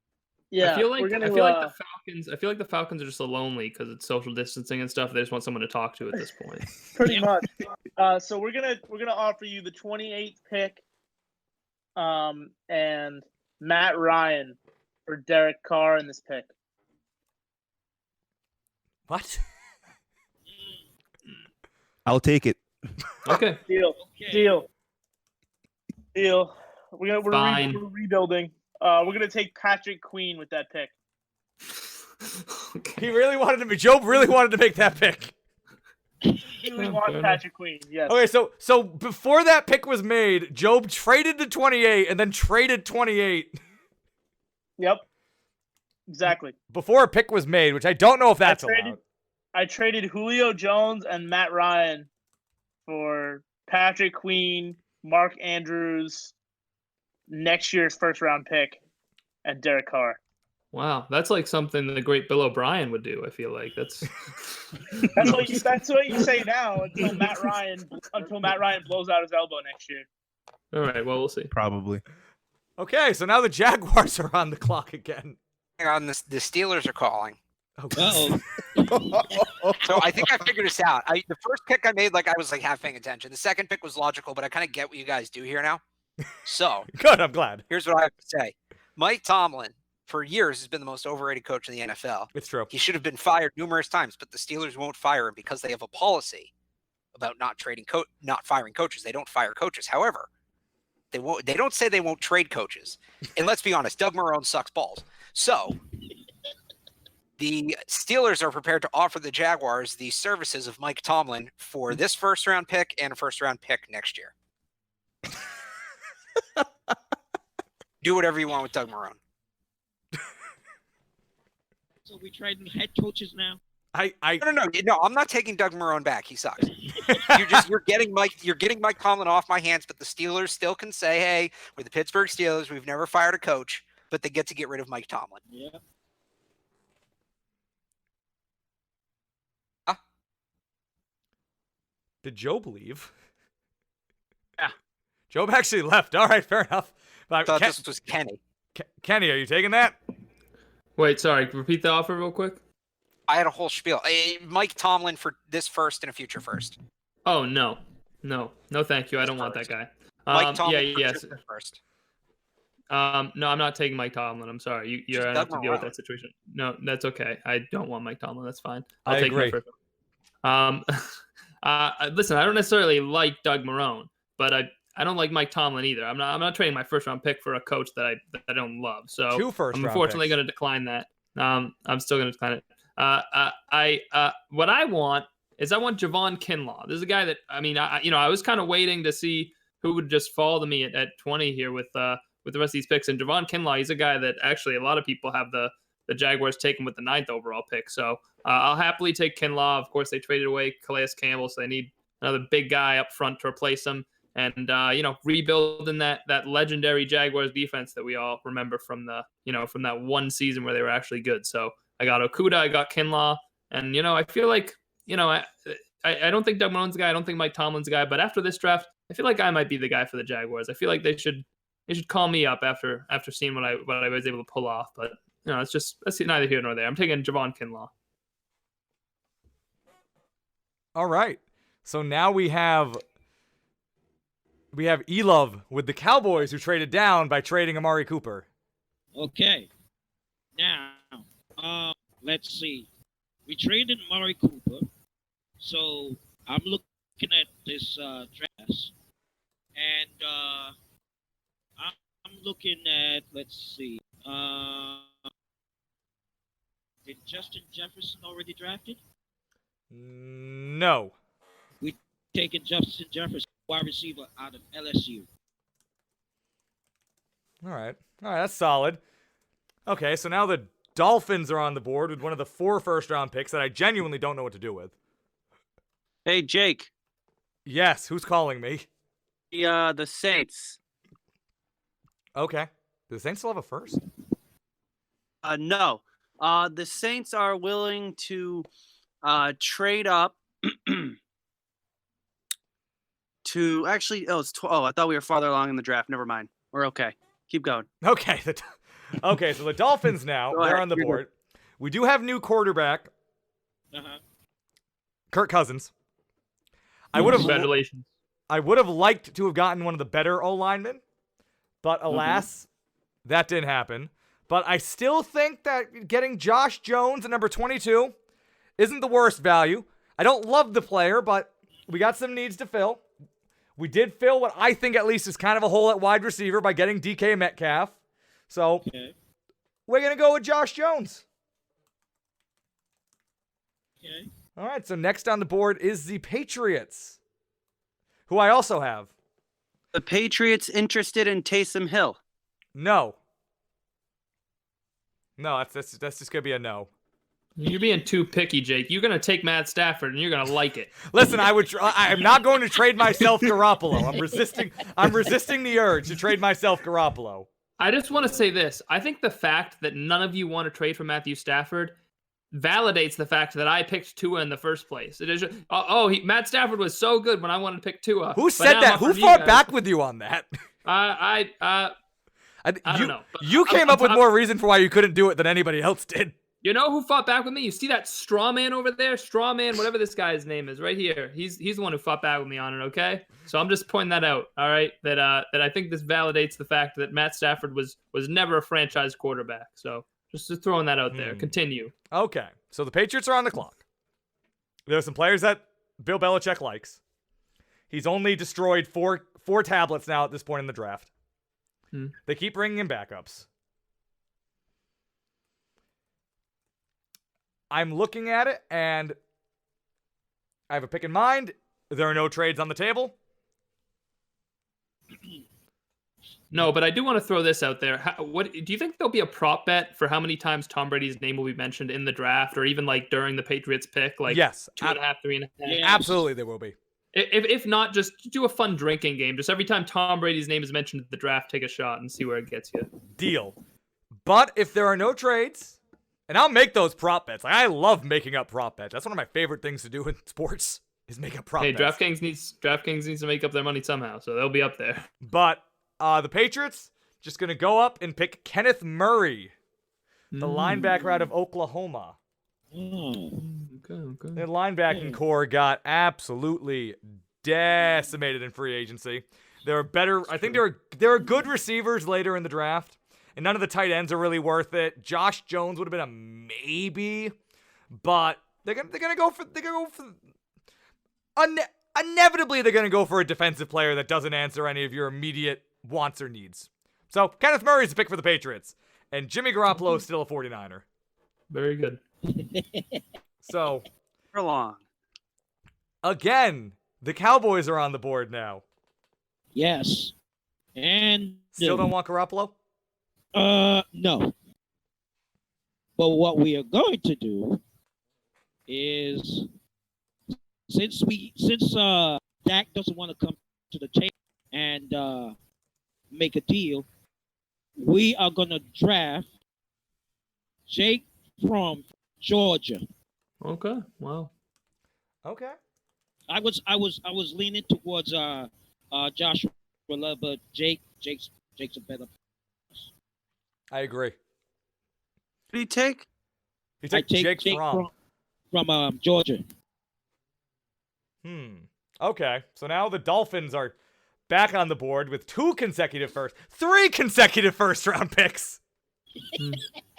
Yeah, I feel like we're gonna, I feel like the Falcons are just so lonely because it's social distancing and stuff. They just want someone to talk to at this point. pretty much. So we're gonna offer you the 28th pick, and Matt Ryan for Derek Carr in this pick. What? I'll take it. Okay. Deal. We're Fine. rebuilding. We're gonna take Patrick Queen with that pick. He really wanted to. Job really wanted to make that pick. Really want Patrick Queen. Yes. Okay, so before that pick was made, Job traded to 28 and then traded 28 Yep. Exactly. before a pick was made, which I don't know if that's allowed. I traded Julio Jones and Matt Ryan for Patrick Queen, Mark Andrews, next year's first round pick, and Derek Carr. Wow, that's like something the great Bill O'Brien would do. I feel like that's That's what you say now until Matt Ryan blows out his elbow next year. all right. Well, we'll see. Probably. Okay, so now the Jaguars are on the clock again. Hang on, the Steelers are calling. Oh, Uh-oh. So I think I figured this out. The first pick I made, I was half paying attention. The second pick was logical, but I kind of get what you guys do here now. So good, I'm glad. here's what I have to say. Mike Tomlin, for years, has been the most overrated coach in the NFL. It's true. He should have been fired numerous times, but the Steelers won't fire him because they have a policy about not firing coaches. They don't fire coaches. However, they don't say they won't trade coaches. And let's be honest, Doug Marrone sucks balls. So the Steelers are prepared to offer the Jaguars the services of Mike Tomlin for this first-round pick and a first-round pick next year. Do whatever you want with Doug Marrone. So we trading head coaches now. No, I'm not taking Doug Marrone back. He sucks. You're getting Mike Tomlin off my hands, but the Steelers still can say, hey, we're the Pittsburgh Steelers. We've never fired a coach, but they get to get rid of Mike Tomlin. Yeah. Did Job leave? Yeah. Job actually left. All right, fair enough. I thought this was Kenny. Kenny, are you taking that? Wait, sorry. Repeat the offer real quick. I had a whole spiel. Mike Tomlin for this first and a future first. Oh no, thank you. I don't want that guy. Mike Tomlin yeah, for yes. future first. No, I'm not taking Mike Tomlin. I'm sorry. You're gonna have to Doug deal with Marrone. that situation. No, that's okay. I don't want Mike Tomlin. That's fine. I I'll take agree. that first. Listen, I don't necessarily like Doug Marrone, but I don't like Mike Tomlin either. I'm not trading my first round pick for a coach that I don't love. So 2 first I'm round unfortunately picks. going to decline that. I'm still going to decline it. What I want is I want Javon Kinlaw. This is a guy that I was kind of waiting to see who would just fall to me at 20 here with the rest of these picks. And Javon Kinlaw, he's a guy that actually a lot of people have the Jaguars taken with the 9th overall pick. So I'll happily take Kinlaw. Of course, they traded away Calais Campbell, so they need another big guy up front to replace him. And rebuilding that legendary Jaguars defense that we all remember from that one season where they were actually good. So I got Okuda, I got Kinlaw, and I feel like I don't think Doug Marrone's the guy. I don't think Mike Tomlin's the guy. But after this draft, I feel like I might be the guy for the Jaguars. I feel like they should call me up after seeing what I was able to pull off. But that's neither here nor there. I'm taking Javon Kinlaw. All right. So now we have E-Love with the Cowboys, who traded down by trading Amari Cooper. Okay. Now, let's see. We traded Amari Cooper, so I'm looking at this draft, and I'm looking at, let's see. Did Justin Jefferson already drafted? No. taking Justin Jefferson, wide receiver out of LSU. All right, that's solid. Okay, so now the Dolphins are on the board with one of the 4 first-round picks that I genuinely don't know what to do with. Hey, Jake. Yes, who's calling me? The Saints. Okay. Do the Saints still have a first? No. The Saints are willing to trade up to actually. I thought we were farther along in the draft. Never mind. We're okay. Keep going. Okay. Okay, so the Dolphins now, they're on the board. We do have new quarterback, Kirk Cousins. Congratulations. I would have liked to have gotten one of the better O-linemen, but alas, that didn't happen. But I still think that getting Josh Jones at number 22 isn't the worst value. I don't love the player, but we got some needs to fill. We did fill what I think at least is kind of a hole at wide receiver by getting DK Metcalf. So we're going to go with Josh Jones. Okay. All right, so next on the board is the Patriots, who I also have. The Patriots interested in Taysom Hill. No, that's just going to be a no. You're being too picky, Jake. You're going to take Matt Stafford, and you're going to like it. Listen, I'm not going to trade myself Garoppolo. I'm resisting the urge to trade myself Garoppolo. I just want to say this. I think the fact that none of you want to trade for Matthew Stafford validates the fact that I picked Tua in the first place. It is just, Matt Stafford was so good when I wanted to pick Tua. Who said that? Who fought back with you on that? I don't know. You came up with more reason for why you couldn't do it than anybody else did. You know who fought back with me? You see that straw man over there? Straw man, whatever this guy's name is, right here. He's the one who fought back with me on it, okay? So I'm just pointing that out, all right? That I think this validates the fact that Matt Stafford was never a franchise quarterback. So just throwing that out there. Continue. Okay. So the Patriots are on the clock. There are some players that Bill Belichick likes. He's only destroyed four tablets now at this point in the draft. They keep bringing in backups. I'm looking at it, and I have a pick in mind. There are no trades on the table. No, but I do want to throw this out there. What do you think there'll be a prop bet for how many times Tom Brady's name will be mentioned in the draft, or even like during the Patriots pick? Like yes, 2.5, 3.5. Yes. Absolutely, there will be. If not, just do a fun drinking game. Just every time Tom Brady's name is mentioned at the draft, take a shot and see where it gets you. Deal. But if there are no trades, and I'll make those prop bets. Like, I love making up prop bets. That's one of my favorite things to do in sports is make up prop bets. Hey, DraftKings needs to make up their money somehow, so they'll be up there. But the Patriots just gonna go up and pick Kenneth Murray, the linebacker out of Oklahoma. Okay. Their linebacking core got absolutely decimated in free agency. There are better. I think there are good receivers later in the draft. And none of the tight ends are really worth it. Josh Jones would have been a maybe, but inevitably they're gonna go for a defensive player that doesn't answer any of your immediate wants or needs. So Kenneth Murray's a pick for the Patriots, and Jimmy Garoppolo is still a 49er. Very good. So For long. again, the Cowboys are on the board now. Yes. And Still don't want Garoppolo? no. But what we are going to do is since Dak doesn't want to come to the table and make a deal, we are going to draft Jake from Georgia. Okay. Wow. Okay. I was leaning towards Joshua, but Jake's a better. I agree. What do you take? He took Jake Fromm. From Georgia. Okay. So now the Dolphins are back on the board with three consecutive first round picks.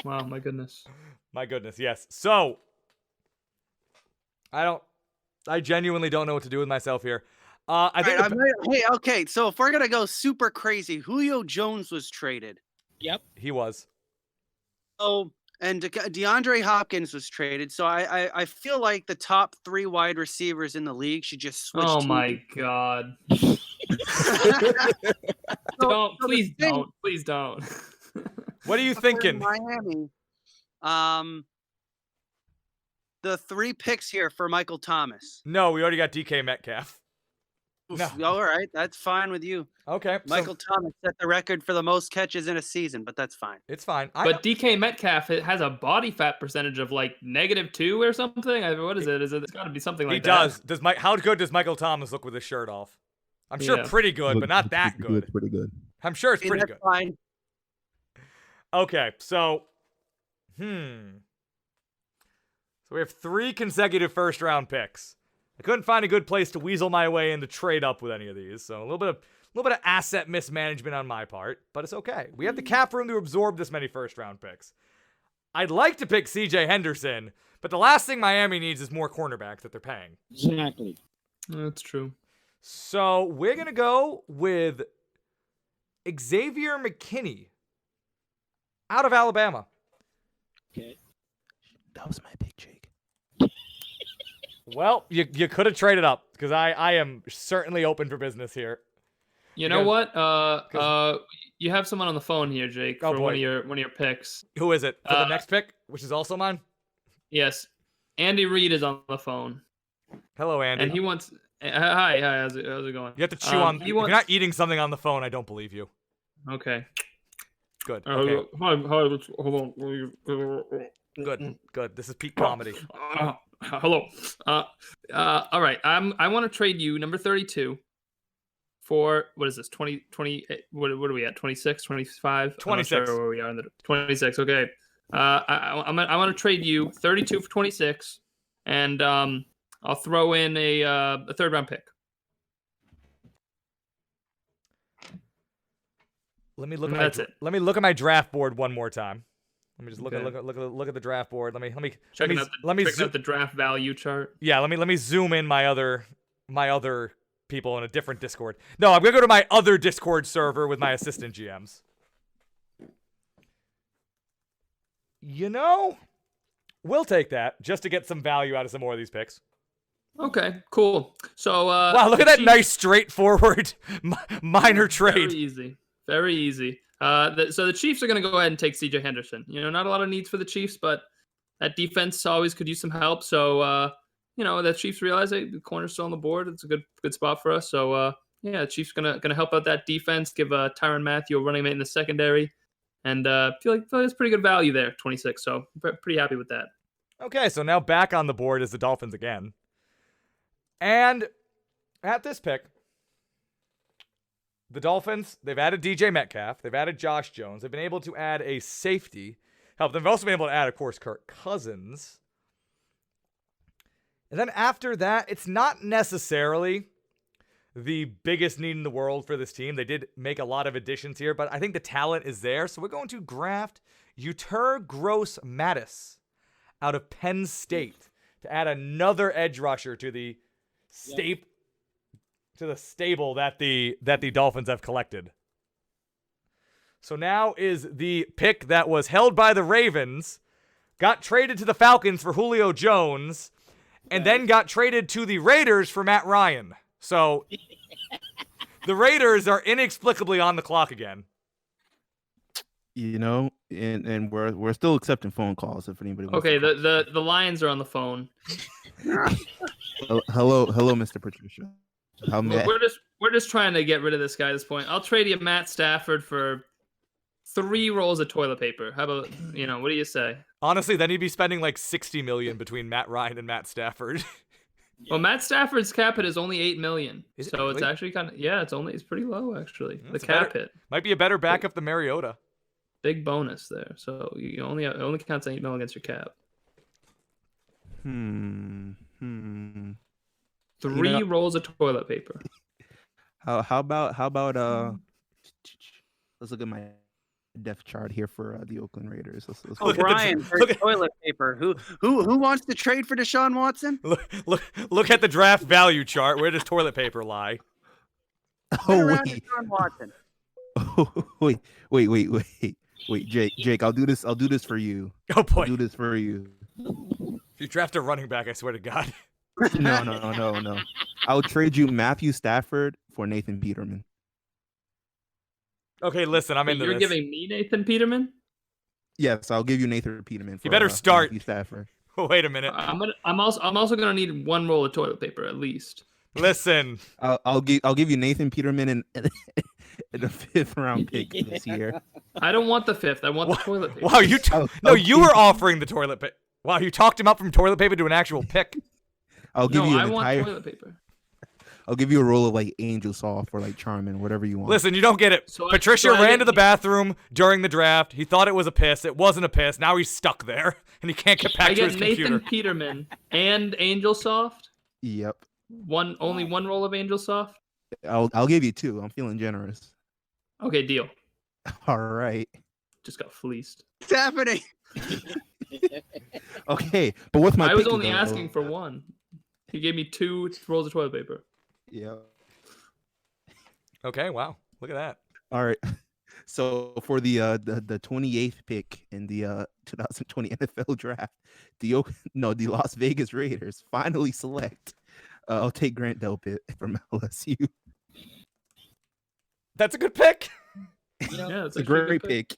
Wow, my goodness. My goodness, yes. So I genuinely don't know what to do with myself here. Okay. So if we're gonna go super crazy, Julio Jones was traded. Yep. He was. So And DeAndre Hopkins was traded, so I feel like the top 3 wide receivers in the league should just switch. Oh teams. my God! Please don't. What are you For thinking? Miami. The 3 picks here for Michael Thomas. No, we already got DK Metcalf. No. All right, that's fine with you. Okay. Michael Thomas set the record for the most catches in a season, but that's fine. It's fine. But DK Metcalf has a body fat percentage of like -2 or something. What is it? It's got to be something like that. He does. How good does Michael Thomas look with his shirt off? I'm sure Yeah. pretty good, but not that good. Pretty good. I'm sure it's pretty That's good. fine. Okay, so we have 3 consecutive first-round picks. I couldn't find a good place to weasel my way in to trade up with any of these, so a little bit of asset mismanagement on my part, but it's okay. We have the cap room to absorb this many first-round picks. I'd like to pick C.J. Henderson, but the last thing Miami needs is more cornerbacks that they're paying. Exactly. That's true. So we're gonna go with Xavier McKinney out of Alabama. Okay. That was my pick, Jake. Well, you could have traded up because I am certainly open for business here. You know what? because- You have someone on the phone here, Jake, Oh, for boy. one of your picks. Who is it for the next pick, which is also mine? Yes, Andy Reid is on the phone, Hello, Andy. and he wants. Hi, how's it going? You have to chew on. He If you're wants. not eating something on the phone, I don't believe you. Okay. Good. Okay. Hi. Hold on. Good. This is peak comedy. Hello. All right. I want to trade you number 32 for what is this? 20. What are we at? 26, 25? 26. I'm not sure where we are in the 26. Okay. I want to trade you 32 for 26, and I'll throw in a 3rd round pick. Let me look at That's it. Let me look at my draft board one more time. Let me just Okay. look at the draft board. Let me Checking out zoom- the draft value chart. Yeah, let me zoom in my other people in a different Discord. No, I'm gonna go to my other Discord server with my assistant GMs. You know, we'll take that just to get some value out of some more of these picks. Okay, cool. So Wow, look at that nice, straightforward minor trade. Very easy. Very easy. So the Chiefs are going to go ahead and take C.J. Henderson. You know, not a lot of needs for the Chiefs, but that defense always could use some help. So, the Chiefs realize the corner's still on the board. It's a good spot for us. So, the Chiefs gonna help out that defense. Give Tyrann Mathieu a running mate in the secondary, and feel like it's pretty good value there, 26. So, pretty happy with that. Okay, so now back on the board is the Dolphins again. And at this pick, the Dolphins, they've added DJ Metcalf. They've added Josh Jones. They've been able to add a safety. Help. They've also been able to add, of course, Kirk Cousins. And then after that, it's not necessarily the biggest need in the world for this team. They did make a lot of additions here, but I think the talent is there. So we're going to draft Uter Gross Mattis out of Penn State to add another edge rusher to the stable that the Dolphins have collected. So now is the pick that was held by the Ravens, got traded to the Falcons for Julio Jones, and then got traded to the Raiders for Matt Ryan. So the Raiders are inexplicably on the clock again. You know, and we're still accepting phone calls if anybody wants. Okay, to call. the Lions are on the phone. Hello, Mr. Patricia. How may We're just trying to get rid of this guy at this point. I'll trade you Matt Stafford for 3 rolls of toilet paper. How about, what do you say? Honestly, then you'd be spending like $60 million between Matt Ryan and Matt Stafford. Well, Matt Stafford's cap hit is only $8 million. Is it So it's really? actually it's pretty low actually. The That's cap better. hit. Might be a better backup than Mariota. Big bonus there. So you only counts $8 million against your cap. 3 rolls of toilet paper. How about let's look at my depth chart here for the Oakland Raiders. Let's Oh, Look at the- Brian, for look at- toilet paper. Who wants to trade for Deshaun Watson? Look at the draft value chart. Where does toilet paper lie? Turn around Deshaun Watson. wait. Wait, Jake, I'll do this. I'll do this for you. Oh I'll boy. do this for you. If you draft a running back, I swear to God. No. I'll trade you Matthew Stafford for Nathan Peterman. Okay, listen, I'm Wait, into you're this. giving me Nathan Peterman? Yes, I'll give you Nathan Peterman. For, You better start. Matthew Stafford. Wait a minute. I'm also gonna need one roll of toilet paper at least. Listen. I'll give you Nathan Peterman and a 5th round pick this year. I don't want the 5th. I want the toilet paper. Wow, you I'll you were offering the toilet paper. Wow, you talked him up from toilet paper to an actual pick. I'll give you I an want entire. toilet paper. I'll give you a roll of like Angel Soft or like Charmin, whatever you want. Listen, you don't get it. So Patricia I ran get- to the bathroom during the draft. He thought it was a piss. It wasn't a piss. Now he's stuck there, and he can't get back I to his get Nathan computer. Peterman and Angel Soft. Yep. Only one roll of Angel Soft. I'll give you 2. I'm feeling generous. Okay, deal. All right. Just got fleeced. What's happening? Okay, but what's my? I was pick, only though? asking for one. He gave me 2 rolls of toilet paper. Yeah. Okay, wow. Look at that. All right. So for the 28th pick in the 2020 NFL draft, the Las Vegas Raiders finally select. I'll take Grant Delpit from LSU. That's a good pick. Yeah, It's a great pick.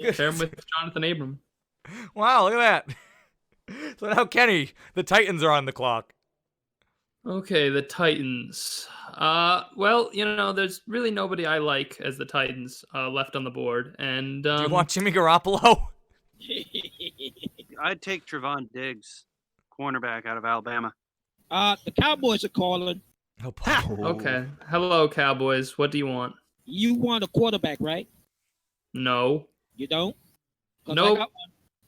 Pair him with Jonathan Abram. Wow, look at that. So now, Kenny, the Titans are on the clock. Okay, the Titans. Well, there's really nobody I like as the Titans left on the board, and Do you want Jimmy Garoppolo? I'd take Trevon Diggs, cornerback out of Alabama. The Cowboys are calling. Oh, boy. Okay, hello Cowboys. What do you want? You want a quarterback, right? No, You don't? 'Cause Nope.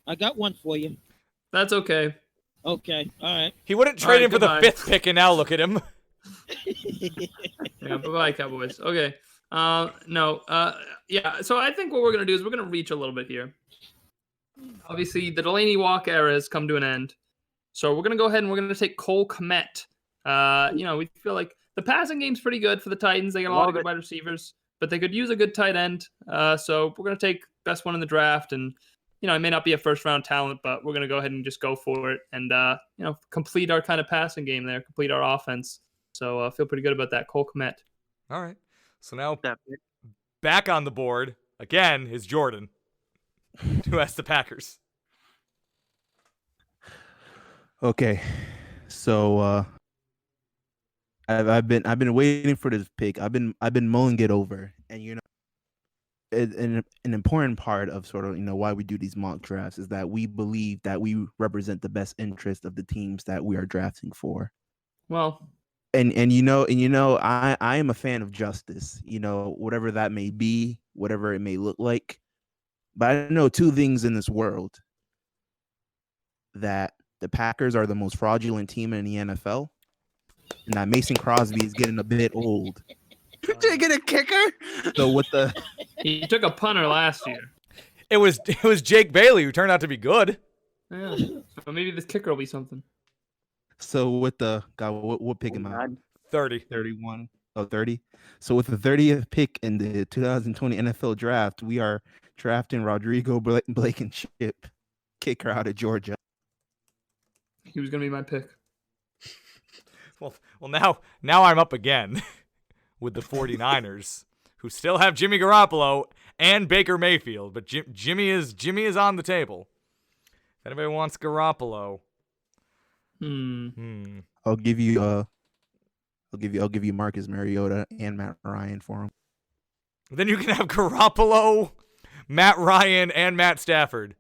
I got one for you. that's okay. Okay, all right. He wouldn't trade Alright, him for the goodbye. 5th pick, and now look at him. Yeah, bye-bye, Cowboys. Okay. No. Yeah. So I think what we're gonna do is we're gonna reach a little bit here. Obviously, the Delaney Walk era has come to an end, so we're gonna go ahead and we're gonna take Cole Kmet. We feel like the passing game's pretty good for the Titans. They got a lot of Love good it. wide receivers, but they could use a good tight end. So we're gonna take best one in the draft, and it may not be a first-round talent, but we're gonna go ahead and just go for it, and complete our kind of passing game there, complete our offense. So I feel pretty good about that. Cole Kmet. All right. So now That pick. back on the board again is Jordan, who has the Packers. Okay, so I've been waiting for this pick. I've been mulling it over, and an important part of sort of why we do these mock drafts is that we believe that we represent the best interest of the teams that we are drafting for. Well, And I am a fan of justice, whatever that may be, whatever it may look like. But I know 2 things in this world: that the Packers are the most fraudulent team in the NFL, and that Mason Crosby is getting a bit old. Taking a kicker? So with the he took a punter last year. It was Jake Bailey, who turned out to be good. Yeah. So maybe this kicker will be something. God, what pick am I? 30. 31. Oh, 30. So with the 30th pick in the 2020 NFL draft, we are drafting Rodrigo Blankenship, kicker out of Georgia. He was gonna be my pick. Well, now I'm up again with the 49ers, who still have Jimmy Garoppolo and Baker Mayfield, but Jimmy is on the table. If anybody wants Garoppolo, I'll give you Marcus Mariota and Matt Ryan for him. then you can have Garoppolo, Matt Ryan, and Matt Stafford.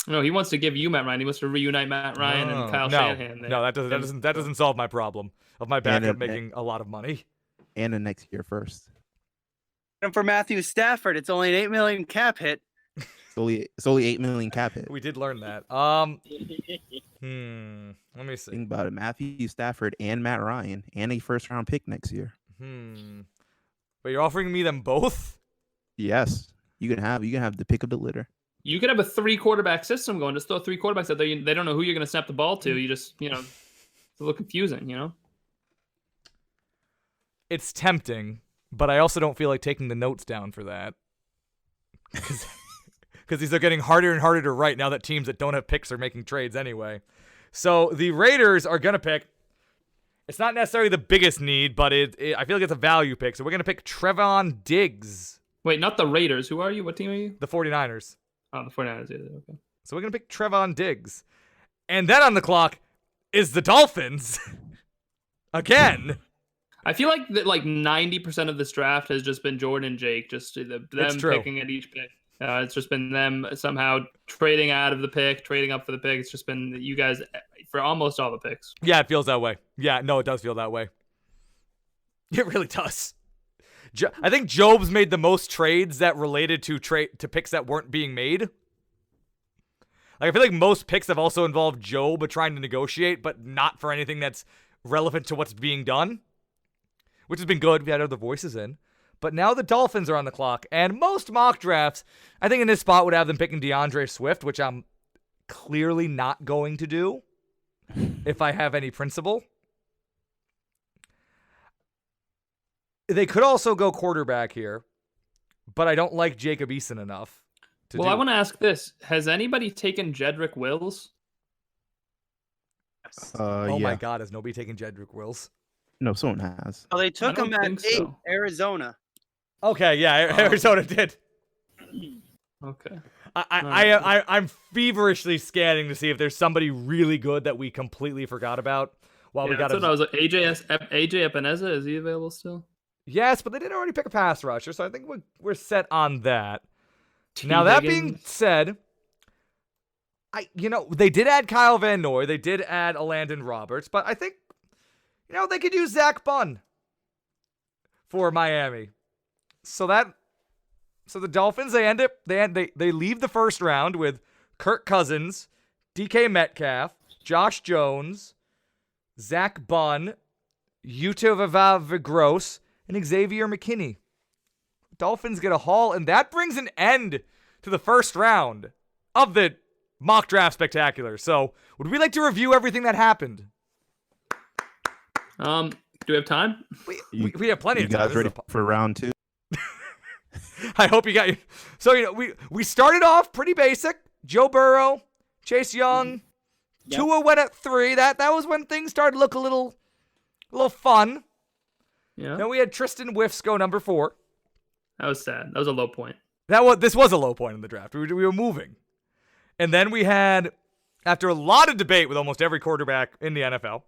No, he wants to give you Matt Ryan. He wants to reunite Matt Ryan and Kyle Shanahan. There. No, that doesn't solve my problem of my backup And making a lot of money. And the next year first. And for Matthew Stafford, it's only an $8 million cap hit. It's only 8 million cap hit. We did learn that. Let me see. Think about it: Matthew Stafford and Matt Ryan, and a first-round pick next year. But you're offering me them both? Yes, you can have the pick of the litter. You could have a 3-quarterback system going. Just throw 3 quarterbacks out there. They don't know who you're going to snap the ball to. You just, it's a little confusing, It's tempting, but I also don't feel like taking the notes down for that. because these are getting harder and harder to write now that teams that don't have picks are making trades anyway. So the Raiders are going to pick. It's not necessarily the biggest need, but I feel like it's a value pick. So we're going to pick Trevon Diggs. Wait, not the Raiders. Who are you? What team are you? The 49ers. Oh, the 49ers. Yeah, okay. So we're going to pick Trevon Diggs. And then on the clock is the Dolphins. Again. I feel like that 90% of this draft has just been Jordan and Jake, just them picking at each pick. It's just been them somehow trading out of the pick, trading up for the pick. It's just been you guys for almost all the picks. Yeah, it feels that way. Yeah, no, it does feel that way. It really does. I think Job's made the most trades that related to picks that weren't being made. Like, I feel like most picks have also involved Job trying to negotiate, but not for anything that's relevant to what's being done, which has been good. We had other voices in. But now the Dolphins are on the clock, and most mock drafts, I think in this spot would have them picking DeAndre Swift, which I'm clearly not going to do if I have any principle. They could also go quarterback here, but I don't like Jacob Eason enough. I want to ask this. Has anybody taken Jedrick Wills? Oh yeah. my God, has nobody taken Jedrick Wills? No, someone has. Oh, they took him at 8, so. Arizona. Okay, yeah, Arizona did. Okay. I'm feverishly scanning to see if there's somebody really good that we completely forgot about. While we got that's what I was like. AJ Epineza, is he available still? Yes, but they did already pick a pass rusher, so I think we're set on that. Now that being said, they did add Kyle Van Noy, they did add Landon Roberts, but I think they could use Zach Bunn for Miami. So the Dolphins, they leave the first round with Kirk Cousins, DK Metcalf, Josh Jones, Zach Bunn, Yuta Vavagros, and Xavier McKinney. Dolphins get a haul, and that brings an end to the first round of the mock draft spectacular. So would we like to review everything that happened? Do we have time? We have plenty of time. You guys ready for round 2? I hope you got your... So, we started off pretty basic. Joe Burrow, Chase Young, Tua went at 3. That was when things started to look a little fun. Yeah. Then we had Tristan Wirfs go number 4. That was sad. That was a low point. This was a low point in the draft. We were moving. And then we had, after a lot of debate with almost every quarterback in the NFL,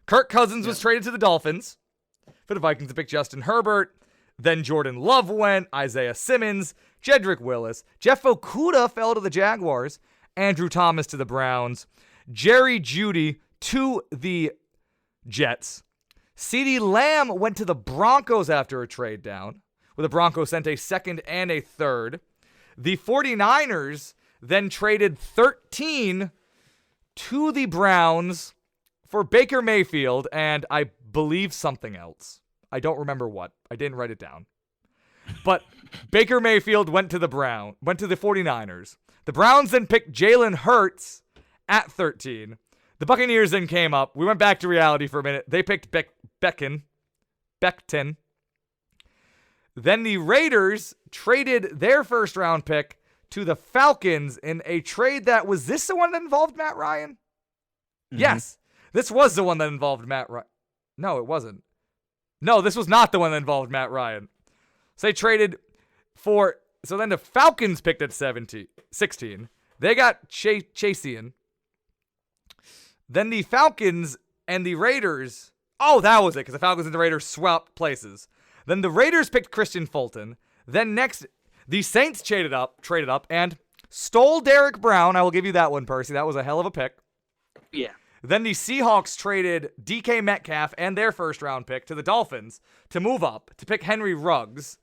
Kirk Cousins was traded to the Dolphins for the Vikings to pick Justin Herbert. Then Jordan Love went, Isaiah Simmons, Jedrick Willis. Jeff Okudah fell to the Jaguars. Andrew Thomas to the Browns. Jerry Jeudy to the Jets. CeeDee Lamb went to the Broncos after a trade down, where the Broncos sent a second and a third. The 49ers then traded 13 to the Browns for Baker Mayfield and I believe something else. I don't remember what. I didn't write it down. But Baker Mayfield went to the 49ers. The Browns then picked Jalen Hurts at 13. The Buccaneers then came up. We went back to reality for a minute. They picked Becton. Then the Raiders traded their first round pick to the Falcons in a trade that was this the one that involved Matt Ryan? Mm-hmm. Yes. This was the one that involved Matt Ryan. No, it wasn't. No, this was not the one that involved Matt Ryan. So they traded for... So then the Falcons picked at 16. They got Chasian. Then the Falcons and the Raiders... Oh, that was it, because the Falcons and the Raiders swapped places. Then the Raiders picked Christian Fulton. Then next, the Saints traded up and stole Derek Brown. I will give you that one, Percy. That was a hell of a pick. Yeah. Then the Seahawks traded DK Metcalf and their first round pick to the Dolphins to move up to pick Henry Ruggs.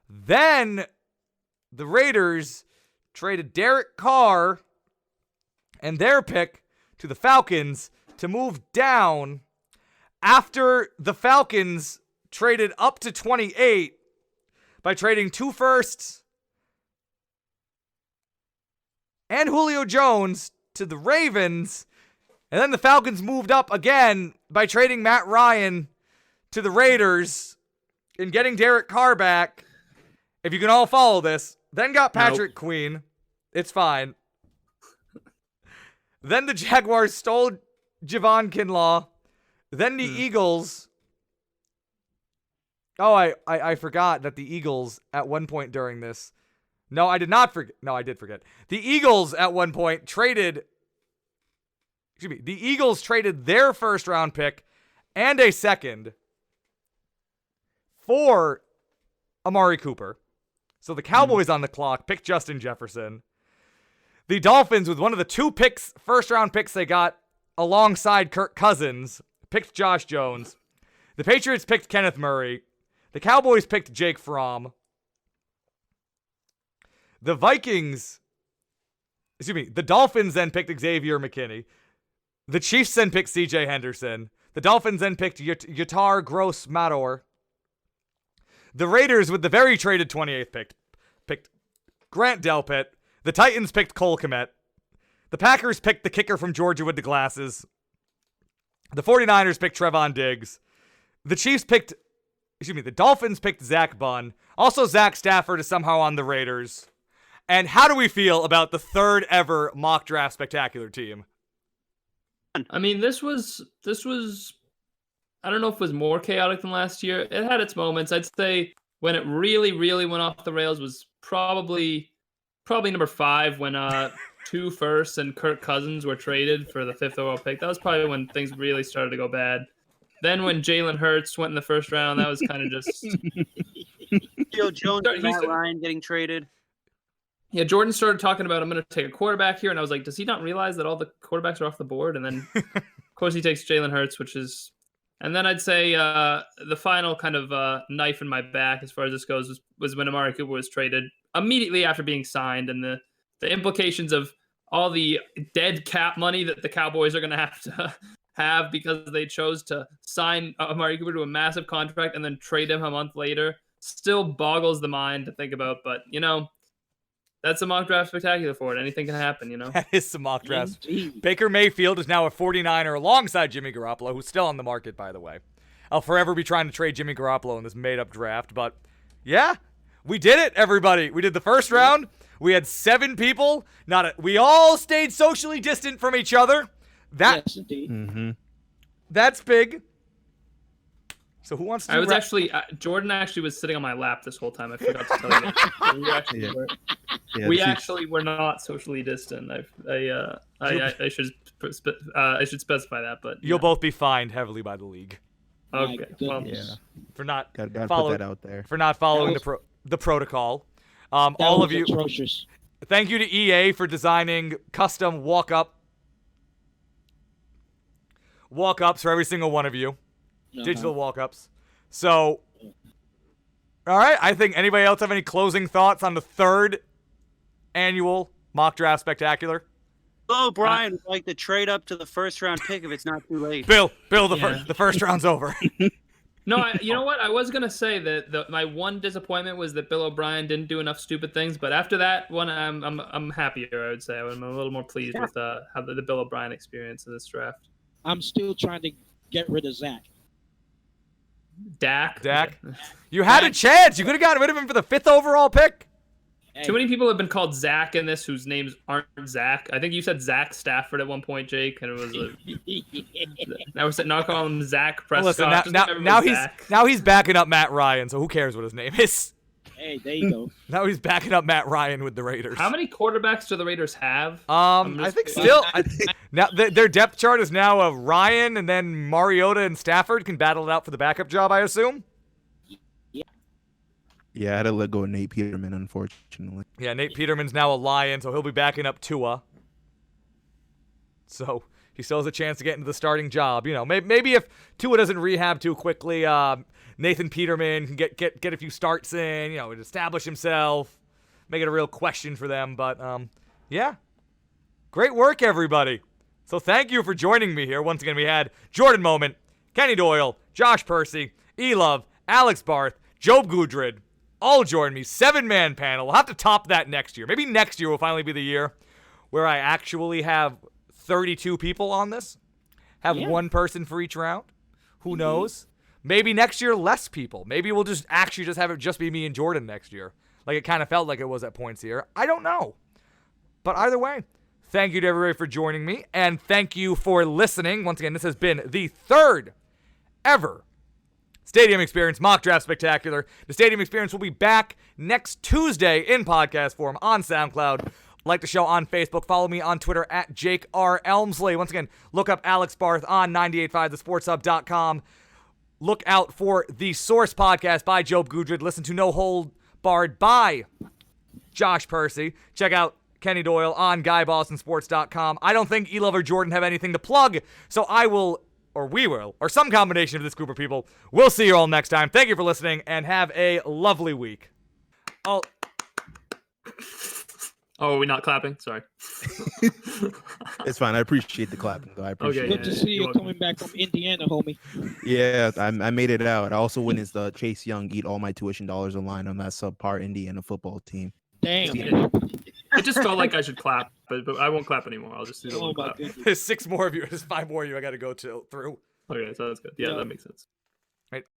Then the Raiders traded Derek Carr and their pick to the Falcons to move down after the Falcons traded up to 28 by trading 2 firsts and Julio Jones to the Ravens. And then the Falcons moved up again by trading Matt Ryan to the Raiders and getting Derek Carr back. If you can all follow this. Then got Patrick Queen. It's fine. Then the Jaguars stole Javon Kinlaw. Then the Eagles. Oh, I forgot that the Eagles at one point during this. No, I did not forget. No, I did forget. The Eagles at one point traded. Excuse me. The Eagles traded their first round pick and a second for Amari Cooper. So the Cowboys on the clock picked Justin Jefferson. The Dolphins, with one of the two first round picks they got alongside Kirk Cousins, picked Josh Jones. The Patriots picked Kenneth Murray. The Cowboys picked Jake Fromm. The Dolphins then picked Xavier McKinney. The Chiefs then picked CJ Henderson. The Dolphins then picked Yatar Gross Mador. The Raiders, with the very traded 28th picked Grant Delpit. The Titans picked Cole Kmet. The Packers picked the kicker from Georgia with the glasses. The 49ers picked Trevon Diggs. The Dolphins picked Zach Bunn. Also, Zach Stafford is somehow on the Raiders. And how do we feel about the third ever mock draft spectacular team? I mean, this was I don't know if it was more chaotic than last year. It had its moments. I'd say when it really, really went off the rails was probably number 5 when 2 firsts and Kirk Cousins were traded for the 5th overall pick. That was probably when things really started to go bad. Then when Jalen Hurts went in the first round, that was kind of just Joe Jones and Matt Ryan getting traded. Yeah, Jordan started talking about, I'm going to take a quarterback here. And I was like, does he not realize that all the quarterbacks are off the board? And then, of course, he takes Jalen Hurts, and then I'd say the final kind of knife in my back as far as this goes was when Amari Cooper was traded immediately after being signed, and the implications of all the dead cap money that the Cowboys are going to have because they chose to sign Amari Cooper to a massive contract and then trade him a month later still boggles the mind to think about. But, that's a mock draft spectacular for it. Anything can happen, That is some mock drafts. Baker Mayfield is now a 49er alongside Jimmy Garoppolo, who's still on the market, by the way. I'll forever be trying to trade Jimmy Garoppolo in this made-up draft. But, yeah, we did it, everybody. We did the first round. We had 7 people. We all stayed socially distant from each other. Yes, indeed. Mm-hmm. That's big. So who wants to Jordan actually was sitting on my lap this whole time. I forgot to tell you that. We actually were not socially distant. I should specify that, but you'll both be fined heavily by the league. Okay. Well, for not gotta put that out there. For not following the protocol. All of you. Atrocious. Thank you to EA for designing custom walk-ups for every single one of you. Digital walk-ups. So, all right. I think anybody else have any closing thoughts on the third annual mock draft spectacular? Oh, Brian would like to trade up to the first round pick if it's not too late. Bill, the first round's over. No, you know what? I was gonna say that my one disappointment was that Bill O'Brien didn't do enough stupid things, but after that one, I'm happier. I would say I'm a little more pleased with how the Bill O'Brien experience of this draft. I'm still trying to get rid of Zach. Dak. You had a chance. You could have gotten rid of him for the 5th overall pick. Hey. Too many people have been called Zach in this whose names aren't Zach. I think you said Zach Stafford at one point, Jake, and it was now we're not calling him Zach Prescott. Listen, now he's backing up Matt Ryan, so who cares what his name is? Hey, there you go. Now he's backing up Matt Ryan with the Raiders. How many quarterbacks do the Raiders have? I think still. Now their depth chart is now of Ryan, and then Mariota and Stafford can battle it out for the backup job, I assume. Yeah, I had to let go of Nate Peterman, unfortunately. Yeah, Nate Peterman's now a Lion, so he'll be backing up Tua. So he still has a chance to get into the starting job. Maybe if Tua doesn't rehab too quickly, Nathan Peterman can get a few starts in, establish himself, make it a real question for them. But, yeah. Great work, everybody. So thank you for joining me here. Once again, we had Jordan Moment, Kenny Doyle, Josh Percy, E-Love, Alex Barth, Job Gudrid, all join me. 7-man panel. We'll have to top that next year. Maybe next year will finally be the year where I actually have 32 people on this. Have one person for each round. Who knows? Maybe next year less people. Maybe we'll just have it just be me and Jordan next year. Like it kind of felt like it was at points here. I don't know. But either way, thank you to everybody for joining me, and thank you for listening. Once again, this has been the third ever Stadium Experience Mock Draft Spectacular. The Stadium Experience will be back next Tuesday in podcast form on SoundCloud. Like the show on Facebook. Follow me on Twitter at Jake R. Elmsley. Once again, look up Alex Barth on 985thesportshub.com. Look out for the Source podcast by Job Gudrid. Listen to No Hold Barred by Josh Percy. Check out Kenny Doyle on GuyBostonSports.com. I don't think Elov or Jordan have anything to plug, so I will, or we will, or some combination of this group of people. We'll see you all next time. Thank you for listening, and have a lovely week. Oh, are we not clapping? Sorry. It's fine. I appreciate the clapping, though. I appreciate Good it. to see you coming back from Indiana, homie. Yeah, I made it out. I also witnessed Chase Young eat all my tuition dollars online on that subpar Indiana football team. Damn. It just felt like I should clap, but I won't clap anymore. I'll just do the one clap. There's 6 more of you. There's 5 more of you I got to go through. Okay, so that's good. Yeah, that makes sense.